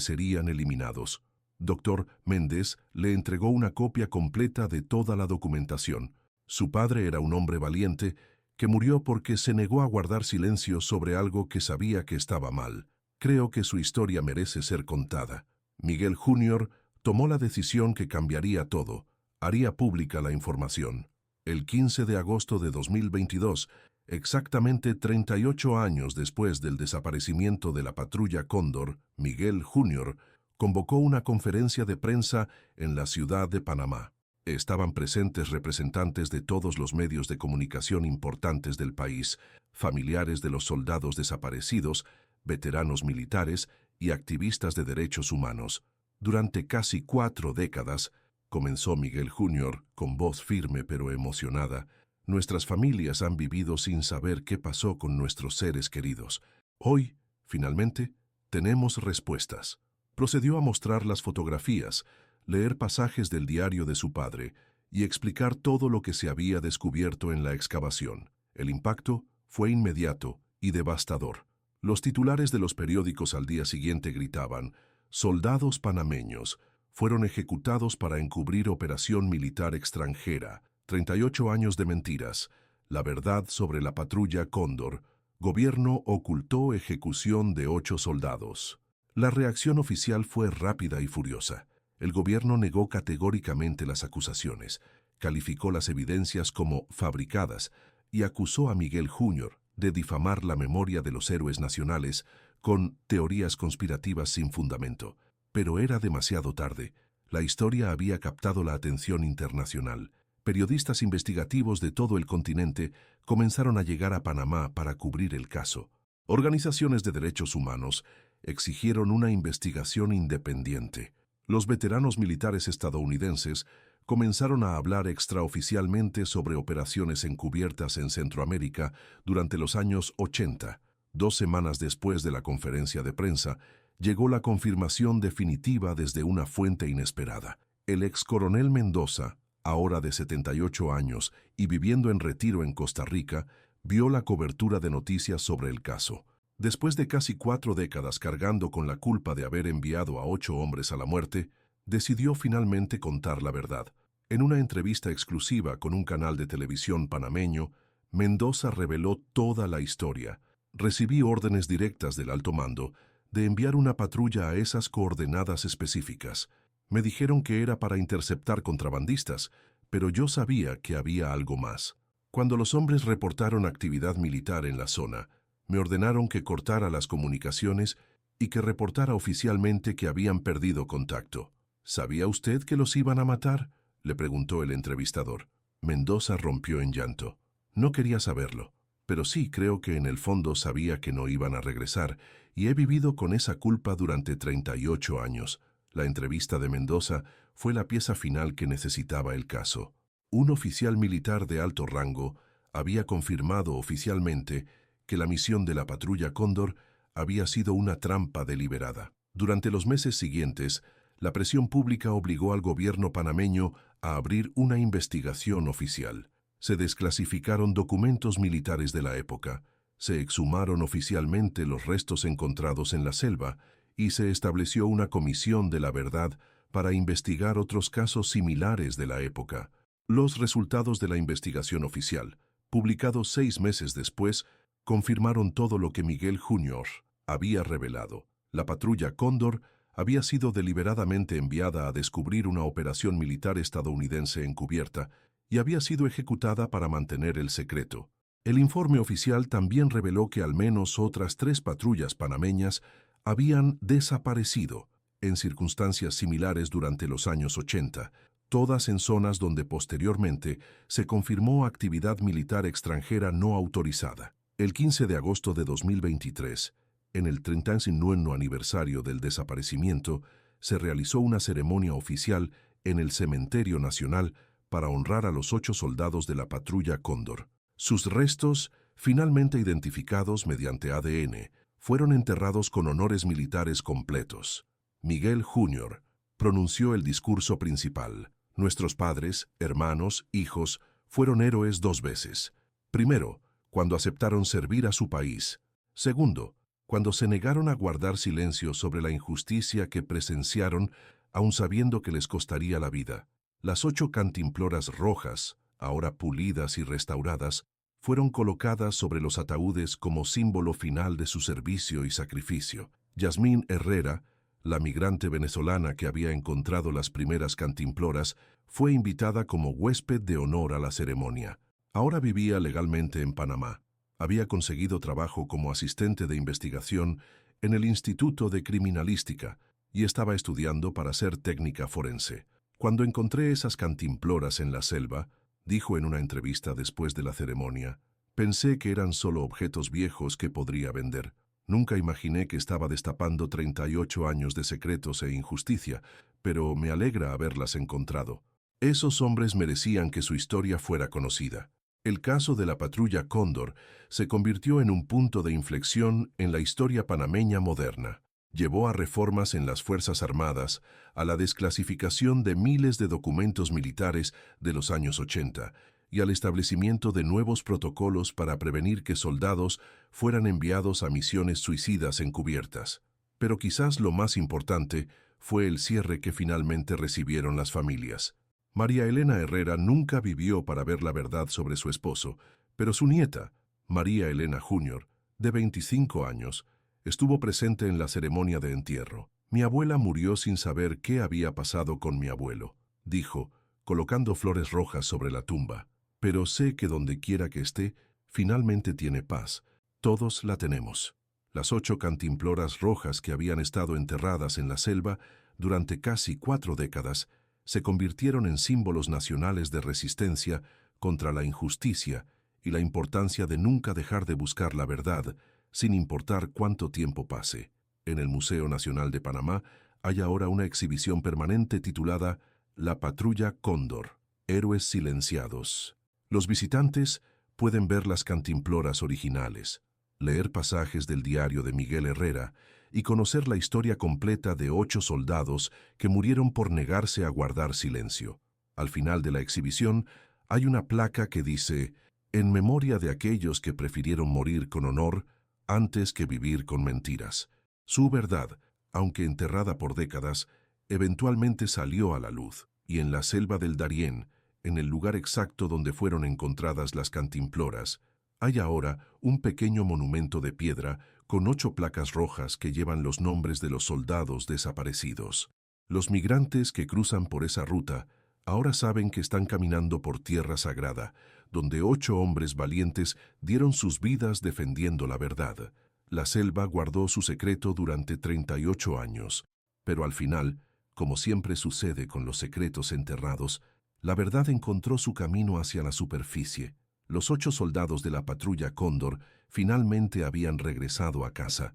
Speaker 1: serían eliminados. Dr. Méndez le entregó una copia completa de toda la documentación. Su padre era un hombre valiente que murió porque se negó a guardar silencio sobre algo que sabía que estaba mal. Creo que su historia merece ser contada. Miguel Jr. tomó la decisión que cambiaría todo. Haría pública la información. El 15 de agosto de 2022, exactamente 38 años después del desaparecimiento de la patrulla Cóndor, Miguel Jr. convocó una conferencia de prensa en la ciudad de Panamá. Estaban presentes representantes de todos los medios de comunicación importantes del país, familiares de los soldados desaparecidos, veteranos militares y activistas de derechos humanos. Durante casi 4 décadas, comenzó Miguel Jr. con voz firme pero emocionada, nuestras familias han vivido sin saber qué pasó con nuestros seres queridos. Hoy, finalmente, tenemos respuestas. Procedió a mostrar las fotografías, leer pasajes del diario de su padre y explicar todo lo que se había descubierto en la excavación. El impacto fue inmediato y devastador. Los titulares de los periódicos al día siguiente gritaban: soldados panameños fueron ejecutados para encubrir operación militar extranjera, 38 años de mentiras, la verdad sobre la patrulla Cóndor, gobierno ocultó ejecución de 8 soldados. La reacción oficial fue rápida y furiosa. El gobierno negó categóricamente las acusaciones, calificó las evidencias como fabricadas y acusó a Miguel Jr. de difamar la memoria de los héroes nacionales con teorías conspirativas sin fundamento. Pero era demasiado tarde. La historia había captado la atención internacional. Periodistas investigativos de todo el continente comenzaron a llegar a Panamá para cubrir el caso. Organizaciones de derechos humanos exigieron una investigación independiente. Los veteranos militares estadounidenses comenzaron a hablar extraoficialmente sobre operaciones encubiertas en Centroamérica durante los años 80. 2 semanas después de la conferencia de prensa, llegó la confirmación definitiva desde una fuente inesperada. El ex coronel Mendoza, ahora de 78 años y viviendo en retiro en Costa Rica, vio la cobertura de noticias sobre el caso. Después de casi 4 décadas cargando con la culpa de haber enviado a 8 hombres a la muerte, decidió finalmente contar la verdad. En una entrevista exclusiva con un canal de televisión panameño, Mendoza reveló toda la historia. Recibí órdenes directas del alto mando de enviar una patrulla a esas coordenadas específicas. Me dijeron que era para interceptar contrabandistas, pero yo sabía que había algo más. Cuando los hombres reportaron actividad militar en la zona, me ordenaron que cortara las comunicaciones y que reportara oficialmente que habían perdido contacto. ¿Sabía usted que los iban a matar?, le preguntó el entrevistador. Mendoza rompió en llanto. No quería saberlo, pero sí creo que en el fondo sabía que no iban a regresar y he vivido con esa culpa durante 38 años. La entrevista de Mendoza fue la pieza final que necesitaba el caso. Un oficial militar de alto rango había confirmado oficialmente que la misión de la patrulla Cóndor había sido una trampa deliberada. Durante los meses siguientes, la presión pública obligó al gobierno panameño a abrir una investigación oficial. Se desclasificaron documentos militares de la época, se exhumaron oficialmente los restos encontrados en la selva y se estableció una comisión de la verdad para investigar otros casos similares de la época. Los resultados de la investigación oficial, publicados 6 meses después, confirmaron todo lo que Miguel Jr. había revelado. La patrulla Cóndor había sido deliberadamente enviada a descubrir una operación militar estadounidense encubierta y había sido ejecutada para mantener el secreto. El informe oficial también reveló que al menos otras 3 patrullas panameñas habían desaparecido en circunstancias similares durante los años 80, todas en zonas donde posteriormente se confirmó actividad militar extranjera no autorizada. El 15 de agosto de 2023, en el 39º aniversario del desaparecimiento, se realizó una ceremonia oficial en el Cementerio Nacional para honrar a los 8 soldados de la patrulla Cóndor. Sus restos, finalmente identificados mediante ADN, fueron enterrados con honores militares completos. Miguel Jr. pronunció el discurso principal. Nuestros padres, hermanos, hijos, fueron héroes 2 veces. Primero, cuando aceptaron servir a su país. Segundo, cuando se negaron a guardar silencio sobre la injusticia que presenciaron, aun sabiendo que les costaría la vida. Las 8 cantimploras rojas, ahora pulidas y restauradas, fueron colocadas sobre los ataúdes como símbolo final de su servicio y sacrificio. Yasmín Herrera, la migrante venezolana que había encontrado las primeras cantimploras, fue invitada como huésped de honor a la ceremonia. Ahora vivía legalmente en Panamá. Había conseguido trabajo como asistente de investigación en el Instituto de Criminalística y estaba estudiando para ser técnica forense. Cuando encontré esas cantimploras en la selva, dijo en una entrevista después de la ceremonia, pensé que eran solo objetos viejos que podría vender. Nunca imaginé que estaba destapando 38 años de secretos e injusticia, pero me alegra haberlas encontrado. Esos hombres merecían que su historia fuera conocida. El caso de la patrulla Cóndor se convirtió en un punto de inflexión en la historia panameña moderna. Llevó a reformas en las Fuerzas Armadas, a la desclasificación de miles de documentos militares de los años 80 y al establecimiento de nuevos protocolos para prevenir que soldados fueran enviados a misiones suicidas encubiertas. Pero quizás lo más importante fue el cierre que finalmente recibieron las familias. María Elena Herrera nunca vivió para ver la verdad sobre su esposo, pero su nieta, María Elena Jr., de 25 años, estuvo presente en la ceremonia de entierro. Mi abuela murió sin saber qué había pasado con mi abuelo, dijo, colocando flores rojas sobre la tumba. Pero sé que donde quiera que esté, finalmente tiene paz. Todos la tenemos. Las 8 cantimploras rojas que habían estado enterradas en la selva durante casi 4 décadas se convirtieron en símbolos nacionales de resistencia contra la injusticia y la importancia de nunca dejar de buscar la verdad, sin importar cuánto tiempo pase. En el Museo Nacional de Panamá hay ahora una exhibición permanente titulada La Patrulla Cóndor, Héroes Silenciados. Los visitantes pueden ver las cantimploras originales, leer pasajes del diario de Miguel Herrera y conocer la historia completa de 8 soldados que murieron por negarse a guardar silencio. Al final de la exhibición hay una placa que dice: «En memoria de aquellos que prefirieron morir con honor antes que vivir con mentiras». Su verdad, aunque enterrada por décadas, eventualmente salió a la luz, y en la selva del Darién, en el lugar exacto donde fueron encontradas las cantimploras, hay ahora un pequeño monumento de piedra con 8 placas rojas que llevan los nombres de los soldados desaparecidos. Los migrantes que cruzan por esa ruta ahora saben que están caminando por tierra sagrada, donde 8 hombres valientes dieron sus vidas defendiendo la verdad. La selva guardó su secreto durante 38 años, pero al final, como siempre sucede con los secretos enterrados, la verdad encontró su camino hacia la superficie. Los 8 soldados de la patrulla Cóndor finalmente habían regresado a casa,